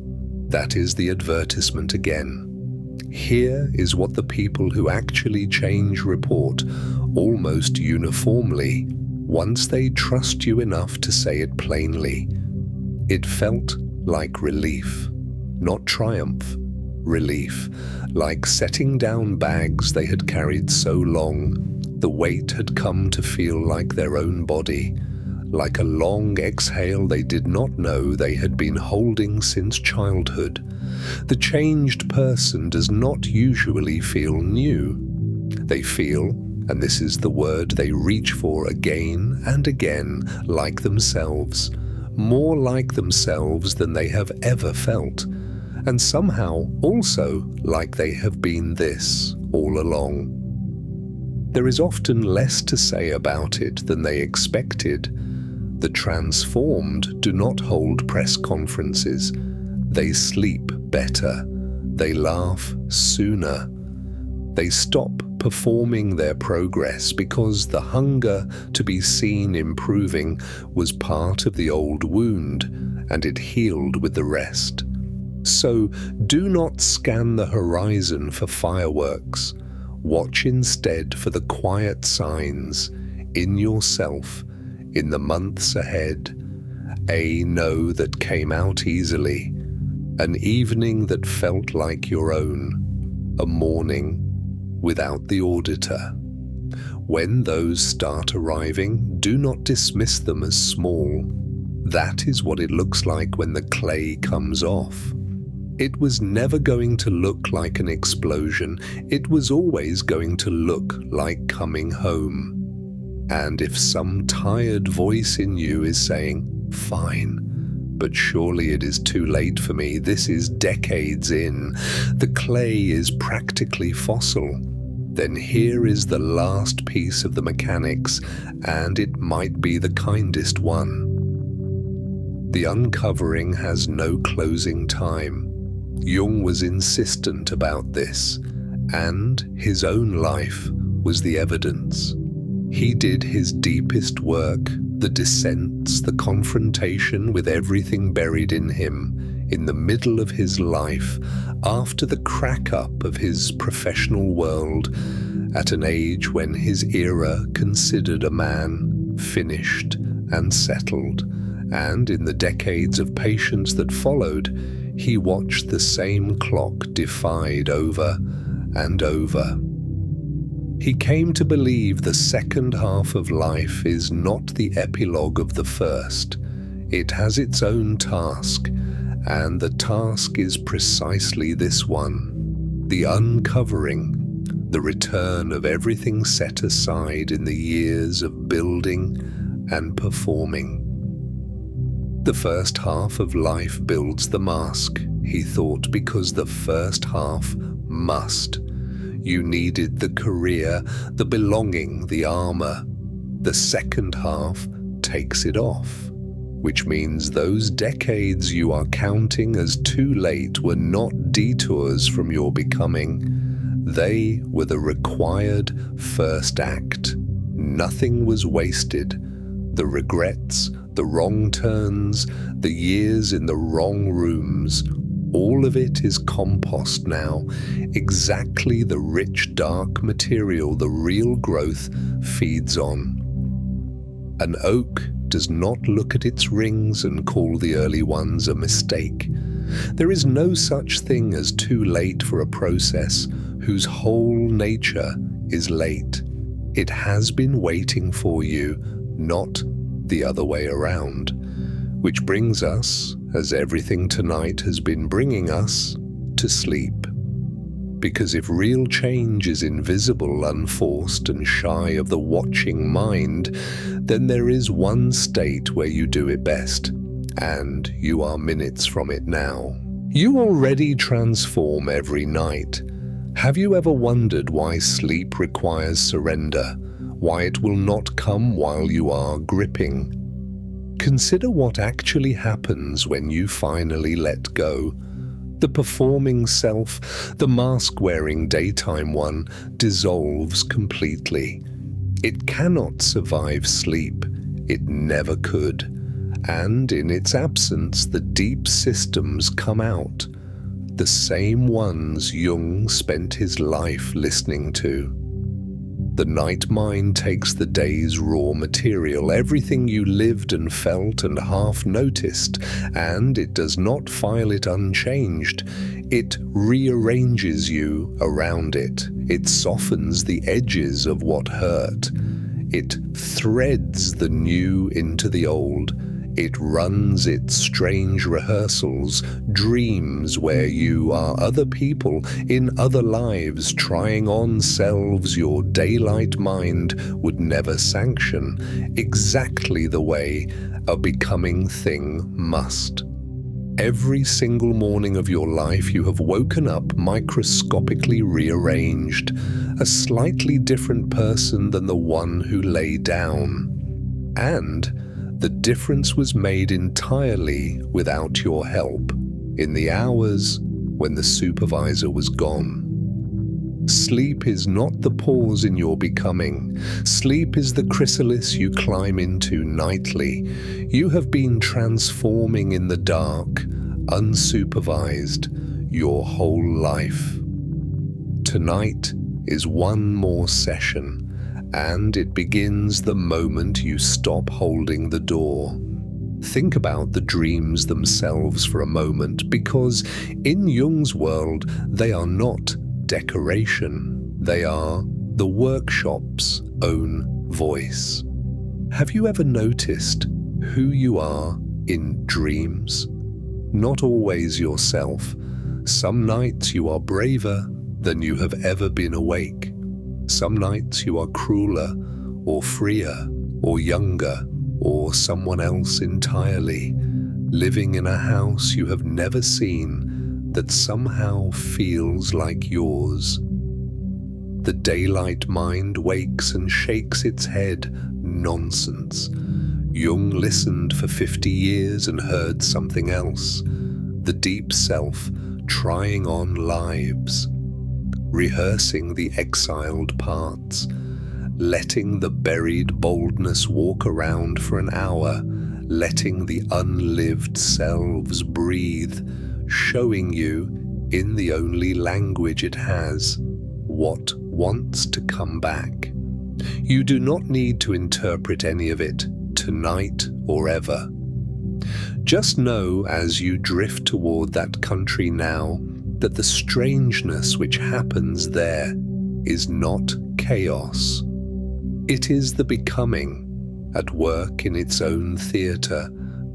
That is the advertisement again. Here is what the people who actually change report almost uniformly once they trust you enough to say it plainly. It felt like relief, not triumph. Relief, like setting down bags they had carried so long. The weight had come to feel like their own body, like a long exhale they did not know they had been holding since childhood. The changed person does not usually feel new. They feel, and this is the word they reach for again and again, like themselves, more like themselves than they have ever felt, and somehow also like they have been this all along. There is often less to say about it than they expected. The transformed do not hold press conferences. They sleep better. They laugh sooner. They stop performing their progress because the hunger to be seen improving was part of the old wound, and it healed with the rest. So do not scan the horizon for fireworks. Watch instead for the quiet signs in yourself in the months ahead. A no that came out easily, an evening that felt like your own, a morning without the auditor. When those start arriving, do not dismiss them as small. That is what it looks like when the clay comes off. It was never going to look like an explosion. It was always going to look like coming home. And if some tired voice in you is saying, "Fine, but surely it is too late for me, this is decades in, the clay is practically fossil," then here is the last piece of the mechanics, and it might be the kindest one. The uncovering has no closing time. Jung was insistent about this, and his own life was the evidence. He did his deepest work, the descents, the confrontation with everything buried in him, in the middle of his life, after the crack-up of his professional world, at an age when his era considered a man finished and settled, and in the decades of patience that followed, he watched the same clock defied over and over. He came to believe the second half of life is not the epilogue of the first. It has its own task, and the task is precisely this one: the uncovering, the return of everything set aside in the years of building and performing. The first half of life builds the mask, he thought, because the first half must. You needed the career, the belonging, the armor. The second half takes it off, which means those decades you are counting as too late were not detours from your becoming. They were the required first act. Nothing was wasted. The regrets, the wrong turns, the years in the wrong rooms, all of it is compost now, exactly the rich dark material the real growth feeds on. An oak does not look at its rings and call the early ones a mistake. There is no such thing as too late for a process whose whole nature is late. It has been waiting for you, not the other way around. Which brings us, as everything tonight has been bringing us, to sleep. Because if real change is invisible, unforced, and shy of the watching mind, then there is one state where you do it best, and you are minutes from it now. You already transform every night. Have you ever wondered why sleep requires surrender? Why it will not come while you are gripping? Consider what actually happens when you finally let go. The performing self, the mask-wearing daytime one, dissolves completely. It cannot survive sleep. It never could. And in its absence, the deep systems come out. the same ones Jung spent his life listening to. The night mind takes the day's raw material, everything you lived and felt and half noticed, and it does not file it unchanged. It rearranges you around it. It softens the edges of what hurt. It threads the new into the old. It runs its strange rehearsals, dreams where you are other people in other lives, trying on selves your daylight mind would never sanction, exactly the way a becoming thing must. Every single morning of your life you have woken up microscopically rearranged, a slightly different person than the one who lay down. And the difference was made entirely without your help, in the hours when the supervisor was gone. Sleep is not the pause in your becoming. Sleep is the chrysalis you climb into nightly. You have been transforming in the dark, unsupervised, your whole life. Tonight is one more session, and it begins the moment you stop holding the door. Think about the dreams themselves for a moment, because in Jung's world, they are not decoration. They are the workshop's own voice. Have you ever noticed who you are in dreams? Not always yourself. Some nights you are braver than you have ever been awake. Some nights you are crueler, or freer, or younger, or someone else entirely, living in a house you have never seen that somehow feels like yours. The daylight mind wakes and shakes its head. Nonsense. Jung listened for 50 years and heard something else. The deep self trying on lives, rehearsing the exiled parts, letting the buried boldness walk around for an hour, letting the unlived selves breathe, showing you, in the only language it has, what wants to come back. You do not need to interpret any of it, tonight or ever. Just know as you drift toward that country now, that the strangeness which happens there is not chaos. It is the becoming, at work in its own theatre,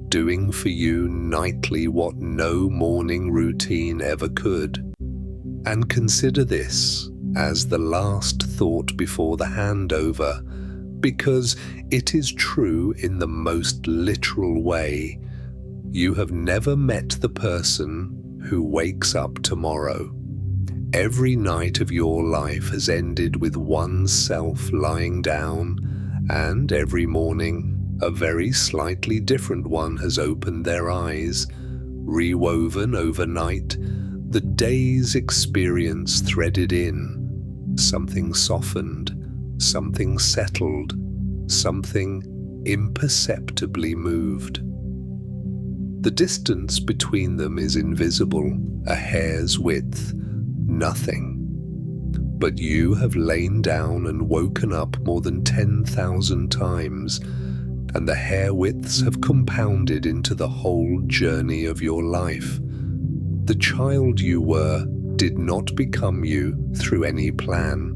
doing for you nightly what no morning routine ever could. And consider this as the last thought before the handover, because it is true in the most literal way. You have never met the person who wakes up tomorrow. Every night of your life has ended with one self lying down, and every morning a very slightly different one has opened their eyes, rewoven overnight, the day's experience threaded in, something softened, something settled, something imperceptibly moved. The distance between them is invisible, a hair's width, nothing. But you have lain down and woken up more than 10,000 times, and the hair widths have compounded into the whole journey of your life. The child you were did not become you through any plan.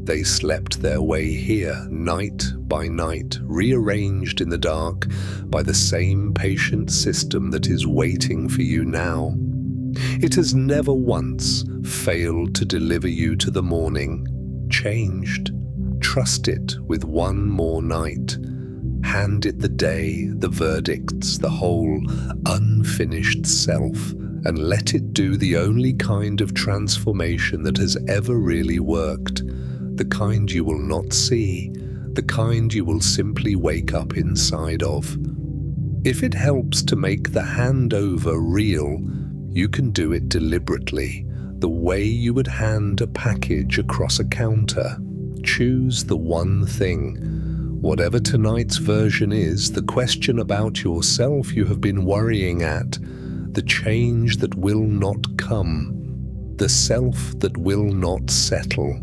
They slept their way here, night by night, rearranged in the dark by the same patient system that is waiting for you now. It has never once failed to deliver you to the morning. Changed. Trust it with one more night. Hand it the day, the verdicts, the whole unfinished self, and let it do the only kind of transformation that has ever really worked. The kind you will not see, the kind you will simply wake up inside of. If it helps to make the handover real, you can do it deliberately, the way you would hand a package across a counter. Choose the one thing. Whatever tonight's version is, the question about yourself you have been worrying at, the change that will not come, the self that will not settle.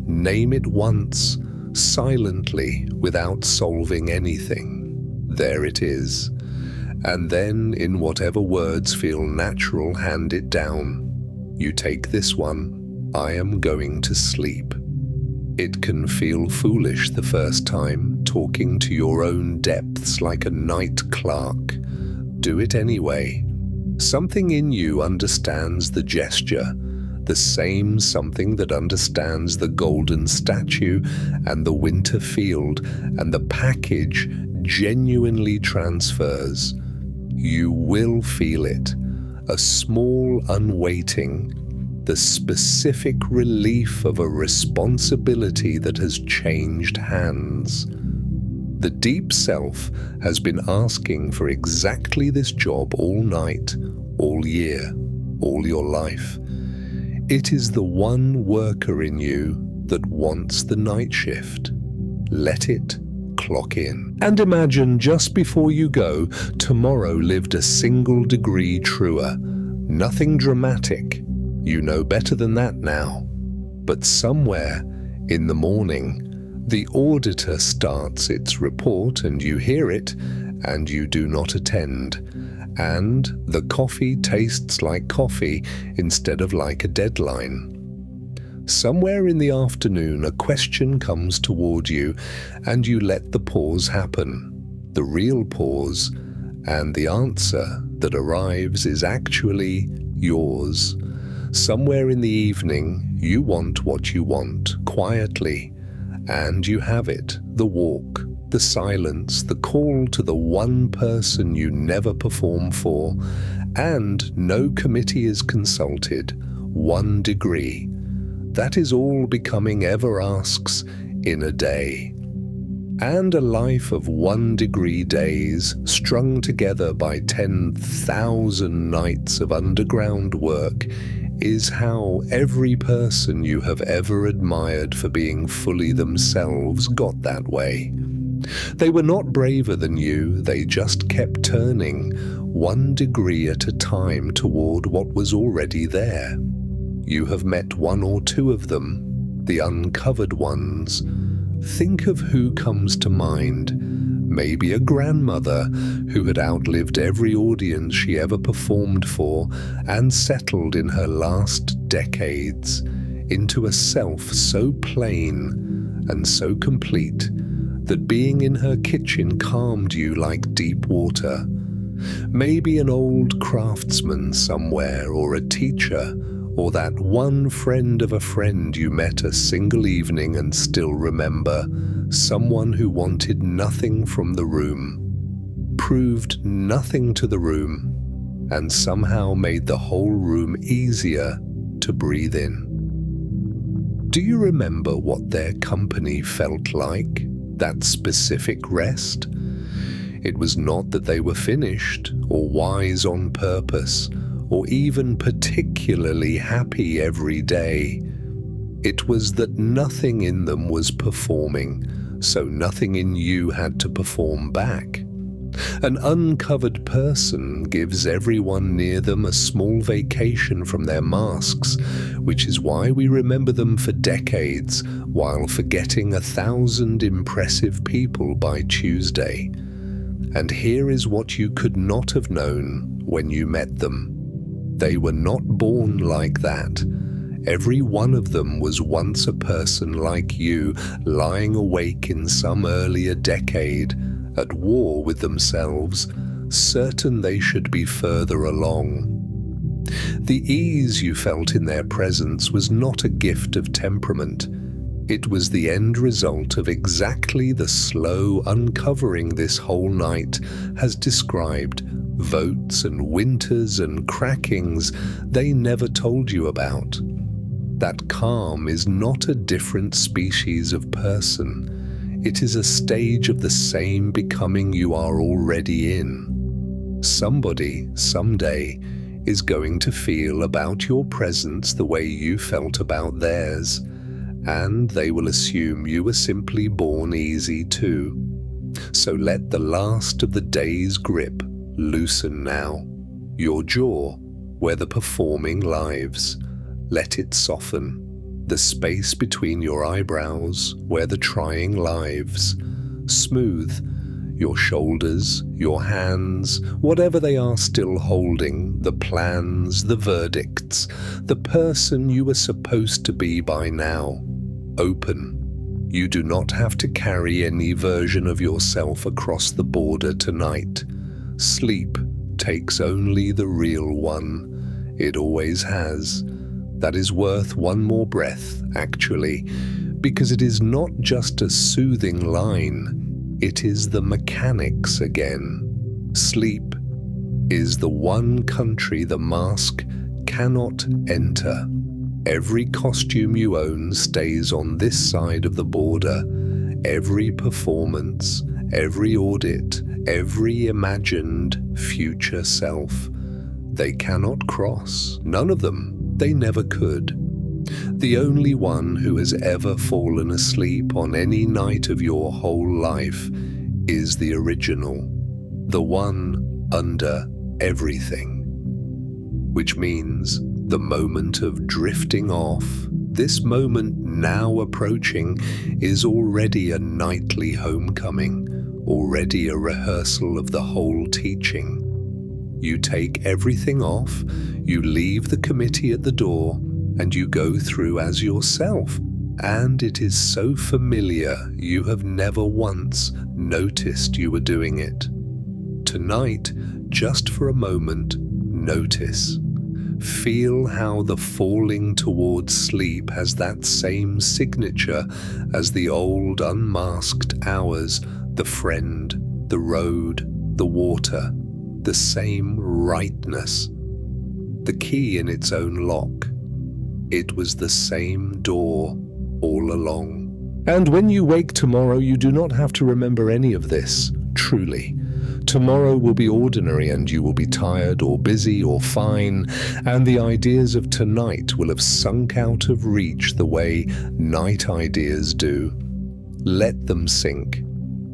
Name it once, silently, without solving anything. There it is. And then, in whatever words feel natural, hand it down. You take this one: I am going to sleep. It can feel foolish the first time, talking to your own depths like a night clerk. Do it anyway. Something in you understands the gesture, the same something that understands the golden statue and the winter field, and the package genuinely transfers. You will feel it, a small unweighting, the specific relief of a responsibility that has changed hands. The deep self has been asking for exactly this job all night, all year, all your life. It is the one worker in you that wants the night shift. Let it clock in. And imagine just before you go, tomorrow lived a single degree truer. Nothing dramatic. You know better than that now. But somewhere in the morning, the auditor starts its report and you hear it, and you do not attend. And the coffee tastes like coffee instead of like a deadline. Somewhere in the afternoon, a question comes toward you, and you let the pause happen, the real pause, and the answer that arrives is actually yours. Somewhere in the evening, you want what you want, quietly, and you have it: the walk, the silence, the call to the one person you never perform for, and no committee is consulted. 1 degree. That is all becoming ever asks in a day. And a life of 1 degree days, strung together by 10,000 nights of underground work, is how every person you have ever admired for being fully themselves got that way. They were not braver than you, they just kept turning 1 degree at a time toward what was already there. You have met 1 or 2 of them, the uncovered ones. Think of who comes to mind. Maybe a grandmother who had outlived every audience she ever performed for and settled in her last decades into a self so plain and so complete that being in her kitchen calmed you like deep water. Maybe an old craftsman somewhere, or a teacher, or that one friend of a friend you met a single evening and still remember, someone who wanted nothing from the room, proved nothing to the room, and somehow made the whole room easier to breathe in. Do you remember what their company felt like, that specific rest? It was not that they were finished, or wise on purpose, or even particularly happy every day. It was that nothing in them was performing, so nothing in you had to perform back. An uncovered person gives everyone near them a small vacation from their masks, which is why we remember them for decades, while forgetting 1,000 impressive people by Tuesday. And here is what you could not have known when you met them. They were not born like that. Every one of them was once a person like you, lying awake in some earlier decade, at war with themselves, certain they should be further along. The ease you felt in their presence was not a gift of temperament. It was the end result of exactly the slow uncovering this whole night has described, votes and winters and crackings they never told you about. That calm is not a different species of person. It is a stage of the same becoming you are already in. Somebody, someday, is going to feel about your presence the way you felt about theirs, and they will assume you were simply born easy too. So let the last of the day's grip loosen now. Your jaw, where the performing lives. Let it soften. The space between your eyebrows, where the trying lives. Smooth. Your shoulders, your hands, whatever they are still holding, the plans, the verdicts, the person you were supposed to be by now. Open. You do not have to carry any version of yourself across the border tonight. Sleep takes only the real one. It always has. That is worth one more breath, actually, because it is not just a soothing line. It is the mechanics again. Sleep is the one country the mask cannot enter. Every costume you own stays on this side of the border. Every performance, every audit, every imagined future self. They cannot cross. None of them. They never could. The only one who has ever fallen asleep on any night of your whole life is the original, the one under everything. Which means the moment of drifting off, this moment now approaching, is already a nightly homecoming, already a rehearsal of the whole teaching. You take everything off, you leave the committee at the door, and you go through as yourself. And it is so familiar you have never once noticed you were doing it. Tonight, just for a moment, notice. Feel how the falling towards sleep has that same signature as the old unmasked hours, the friend, the road, the water, the same rightness. The key in its own lock. It was the same door all along. And when you wake tomorrow, you do not have to remember any of this, truly. Tomorrow will be ordinary and you will be tired or busy or fine, and the ideas of tonight will have sunk out of reach the way night ideas do. Let them sink.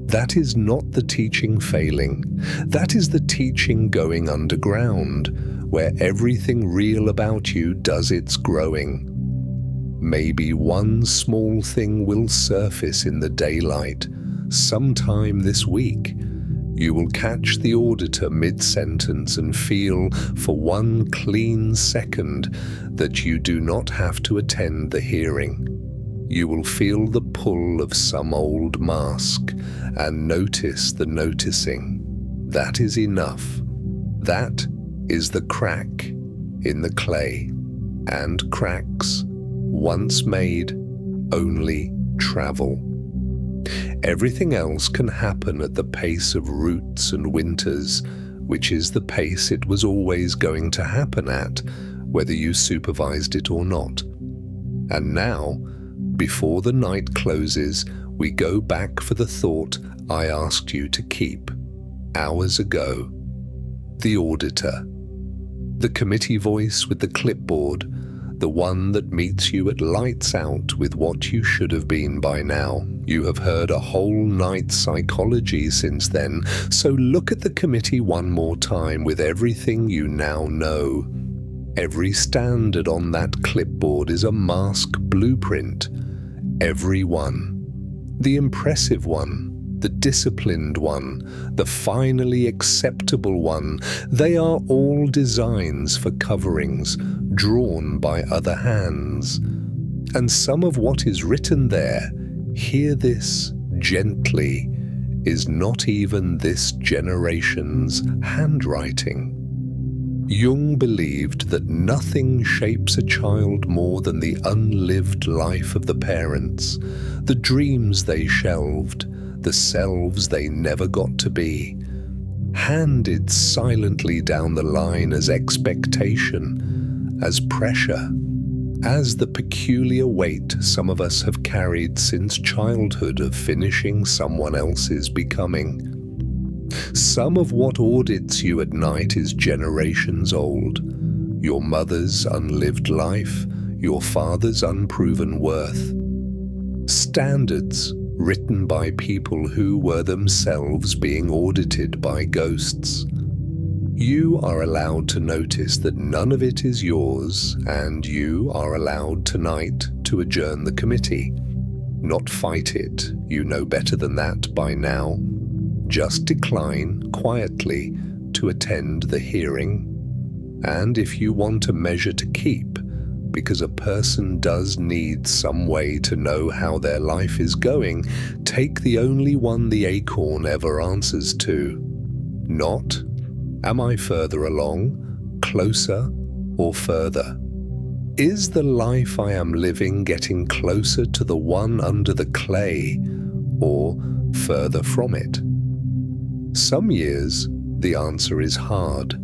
That is not the teaching failing. That is the teaching going underground, where everything real about you does its growing. Maybe one small thing will surface in the daylight sometime this week. You will catch the auditor mid-sentence and feel for one clean second that you do not have to attend the hearing. You will feel the pull of some old mask and notice the noticing. That is enough. That is the crack in the clay. And cracks, once made, only travel. Everything else can happen at the pace of roots and winters, which is the pace it was always going to happen at, whether you supervised it or not. And now, before the night closes, we go back for the thought I asked you to keep hours ago. The auditor. The committee voice with the clipboard, the one that meets you at lights out with what you should have been by now. You have heard a whole night's psychology since then, so look at the committee one more time with everything you now know. Every standard on that clipboard is a mask blueprint. Every one. The impressive one, the disciplined one, the finally acceptable one, they are all designs for coverings drawn by other hands. And some of what is written there, hear this gently, is not even this generation's handwriting. Jung believed that nothing shapes a child more than the unlived life of the parents, the dreams they shelved, the selves they never got to be, handed silently down the line as expectation, as pressure, as the peculiar weight some of us have carried since childhood of finishing someone else's becoming. Some of what audits you at night is generations old. Your mother's unlived life, your father's unproven worth. Standards written by people who were themselves being audited by ghosts. You are allowed to notice that none of it is yours, and you are allowed tonight to adjourn the committee. Not fight it, you know better than that by now. Just decline quietly to attend the hearing. And if you want a measure to keep, because a person does need some way to know how their life is going, take the only one the acorn ever answers to. Not, am I further along, closer, or further? Is the life I am living getting closer to the one under the clay, or further from it? Some years, the answer is hard,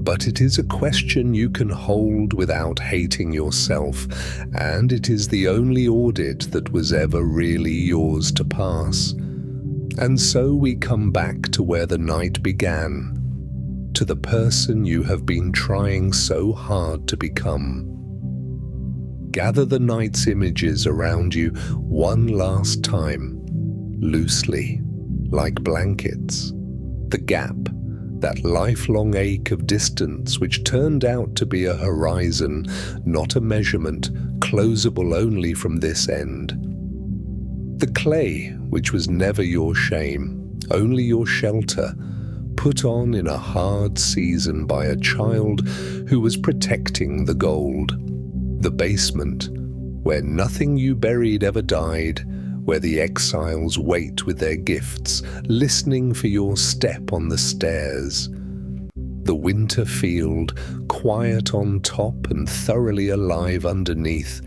but it is a question you can hold without hating yourself, and it is the only audit that was ever really yours to pass. And so we come back to where the night began, to the person you have been trying so hard to become. Gather the night's images around you one last time, loosely, like blankets. The gap, that lifelong ache of distance which turned out to be a horizon, not a measurement, closable only from this end. The clay, which was never your shame, only your shelter, put on in a hard season by a child who was protecting the gold. The basement, where nothing you buried ever died, where the exiles wait with their gifts, listening for your step on the stairs. The winter field, quiet on top and thoroughly alive underneath,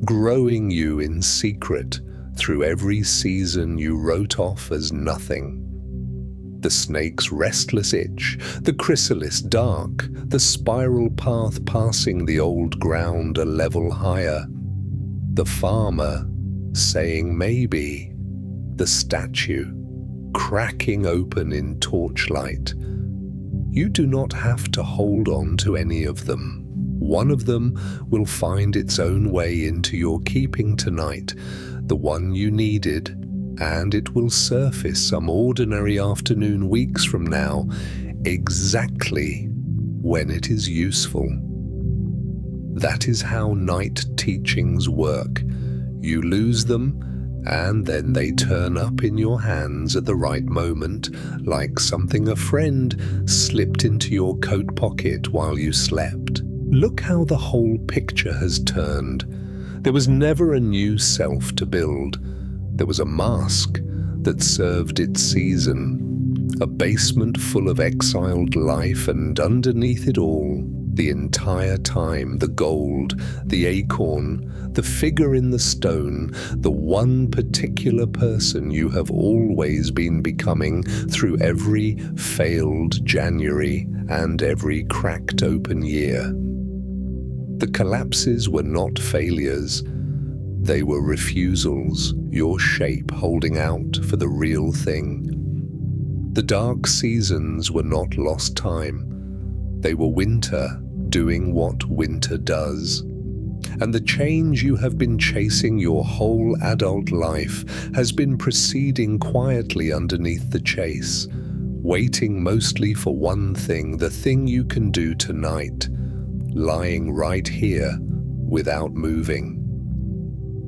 growing you in secret through every season you wrote off as nothing. The snake's restless itch, the chrysalis dark, the spiral path passing the old ground a level higher. The farmer saying maybe, the statue cracking open in torchlight. You do not have to hold on to any of them. One of them will find its own way into your keeping tonight, the one you needed, and it will surface some ordinary afternoon weeks from now, exactly when it is useful. That is how night teachings work. You lose them, and then they turn up in your hands at the right moment, like something a friend slipped into your coat pocket while you slept. Look how the whole picture has turned. There was never a new self to build. There was a mask that served its season, a basement full of exiled life, and underneath it all, the entire time, the gold, the acorn, the figure in the stone, the one particular person you have always been becoming through every failed January and every cracked open year. The collapses were not failures. They were refusals, your shape holding out for the real thing. The dark seasons were not lost time. They were winter doing what winter does. And the change you have been chasing your whole adult life has been proceeding quietly underneath the chase, waiting mostly for one thing, the thing you can do tonight, lying right here without moving.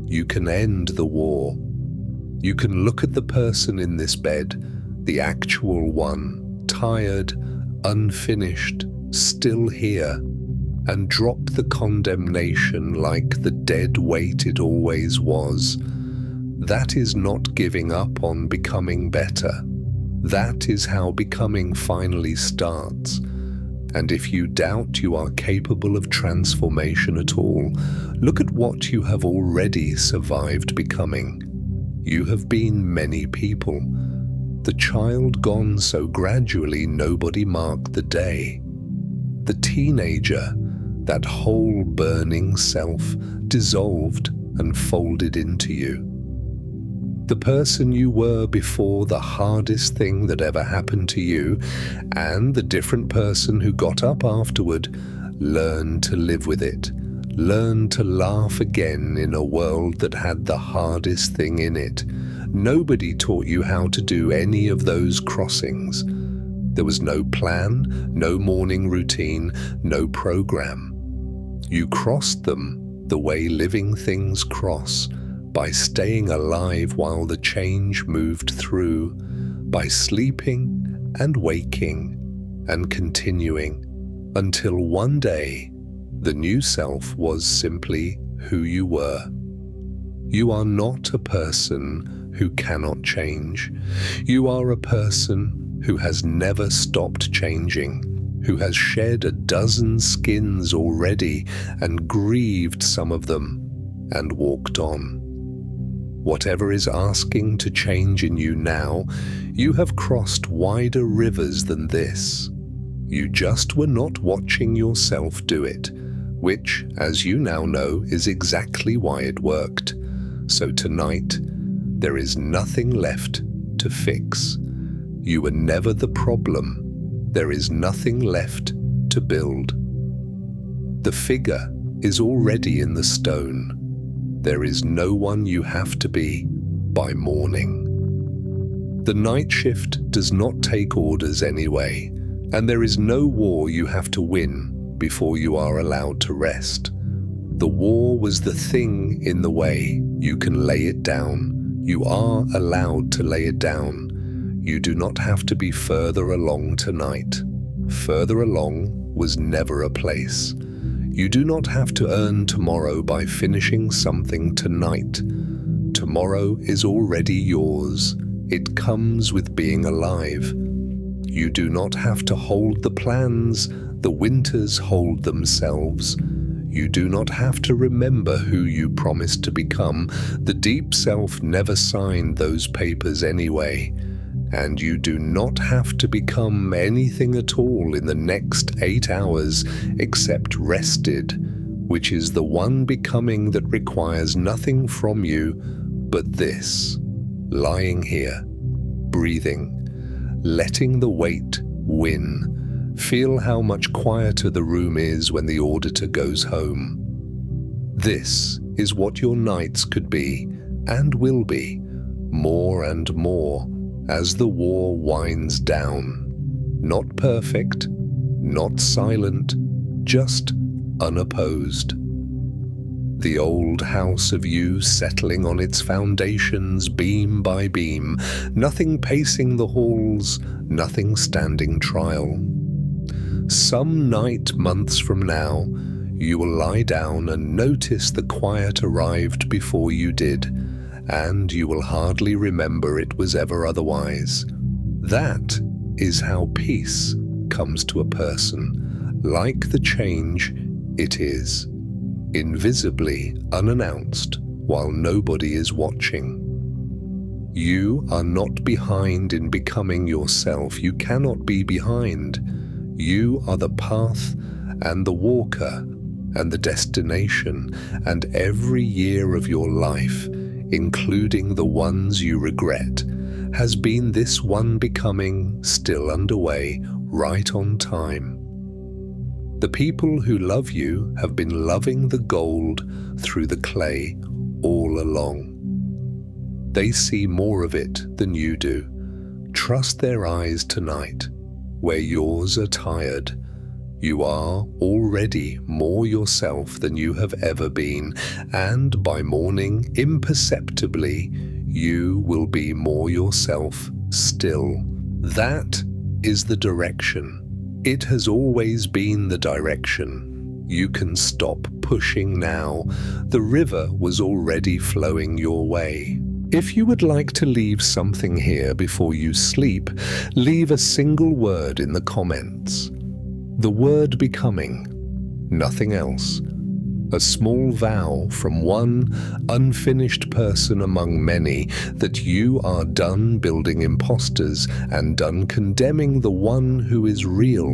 You can end the war. You can look at the person in this bed, the actual one, tired, unfinished, still here, and drop the condemnation like the dead weight it always was. That is not giving up on becoming better. That is how becoming finally starts. And if you doubt you are capable of transformation at all, look at what you have already survived becoming. You have been many people. The child gone so gradually nobody marked the day. The teenager, that whole burning self, dissolved and folded into you. The person you were before the hardest thing that ever happened to you, and the different person who got up afterward, learned to live with it, learned to laugh again in a world that had the hardest thing in it. Nobody taught you how to do any of those crossings. There was no plan, no morning routine, no program. You crossed them the way living things cross, by staying alive while the change moved through, by sleeping and waking and continuing, until one day the new self was simply who you were. You are not a person who cannot change. You are a person who has never stopped changing, who has shed a dozen skins already and grieved some of them and walked on. Whatever is asking to change in you now, you have crossed wider rivers than this. You just were not watching yourself do it, which, as you now know, is exactly why it worked. So tonight, there is nothing left to fix. You were never the problem. There is nothing left to build. The figure is already in the stone. There is no one you have to be by morning. The night shift does not take orders anyway, and there is no war you have to win before you are allowed to rest. The war was the thing in the way. You can lay it down. You are allowed to lay it down. You do not have to be further along tonight. Further along was never a place. You do not have to earn tomorrow by finishing something tonight. Tomorrow is already yours. It comes with being alive. You do not have to hold the plans. The winters hold themselves. You do not have to remember who you promised to become. The deep self never signed those papers anyway. And you do not have to become anything at all in the next 8 hours except rested, which is the one becoming that requires nothing from you but this: lying here, breathing, letting the weight win. Feel how much quieter the room is when the auditor goes home. This is what your nights could be and will be, more and more, as the war winds down. Not perfect, not silent, just unopposed. The old house of you settling on its foundations beam by beam, nothing pacing the halls, nothing standing trial. Some night months from now, you will lie down and notice the quiet arrived before you did, and you will hardly remember it was ever otherwise. That is how peace comes to a person, like the change it is, invisibly unannounced while nobody is watching. You are not behind in becoming yourself. You cannot be behind. You are the path and the walker and the destination, and every year of your life, including the ones you regret, has been this one becoming still underway, right on time. The people who love you have been loving the gold through the clay all along. They see more of it than you do. Trust their eyes tonight, where yours are tired. You are already more yourself than you have ever been, and by morning, imperceptibly, you will be more yourself still. That is the direction. It has always been the direction. You can stop pushing now. The river was already flowing your way. If you would like to leave something here before you sleep, leave a single word in the comments. The word becoming, nothing else. A small vow from one unfinished person among many that you are done building imposters and done condemning the one who is real.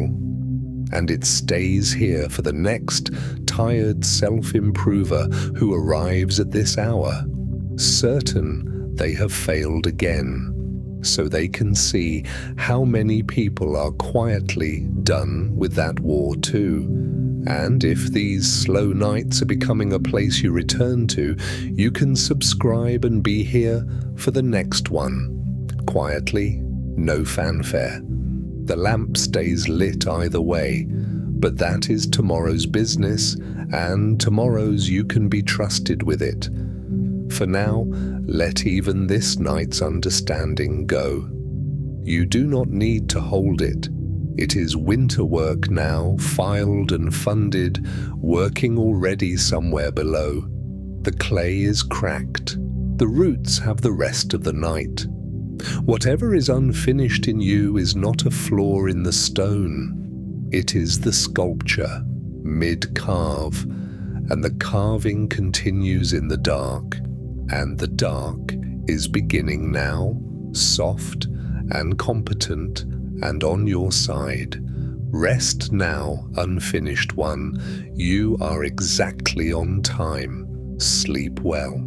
And it stays here for the next tired self-improver who arrives at this hour, certain they have failed again, so they can see how many people are quietly done with that war too. And if these slow nights are becoming a place you return to, you can subscribe and be here for the next one. Quietly, no fanfare. The lamp stays lit either way, but that is tomorrow's business, and tomorrow's you can be trusted with it. For now, let even this night's understanding go. You do not need to hold it. It is winter work now, filed and funded, working already somewhere below. The clay is cracked. The roots have the rest of the night. Whatever is unfinished in you is not a flaw in the stone. It is the sculpture, mid-carve, and the carving continues in the dark, and the dark is beginning now, soft and competent and on your side. Rest now, unfinished one. You are exactly on time. Sleep well.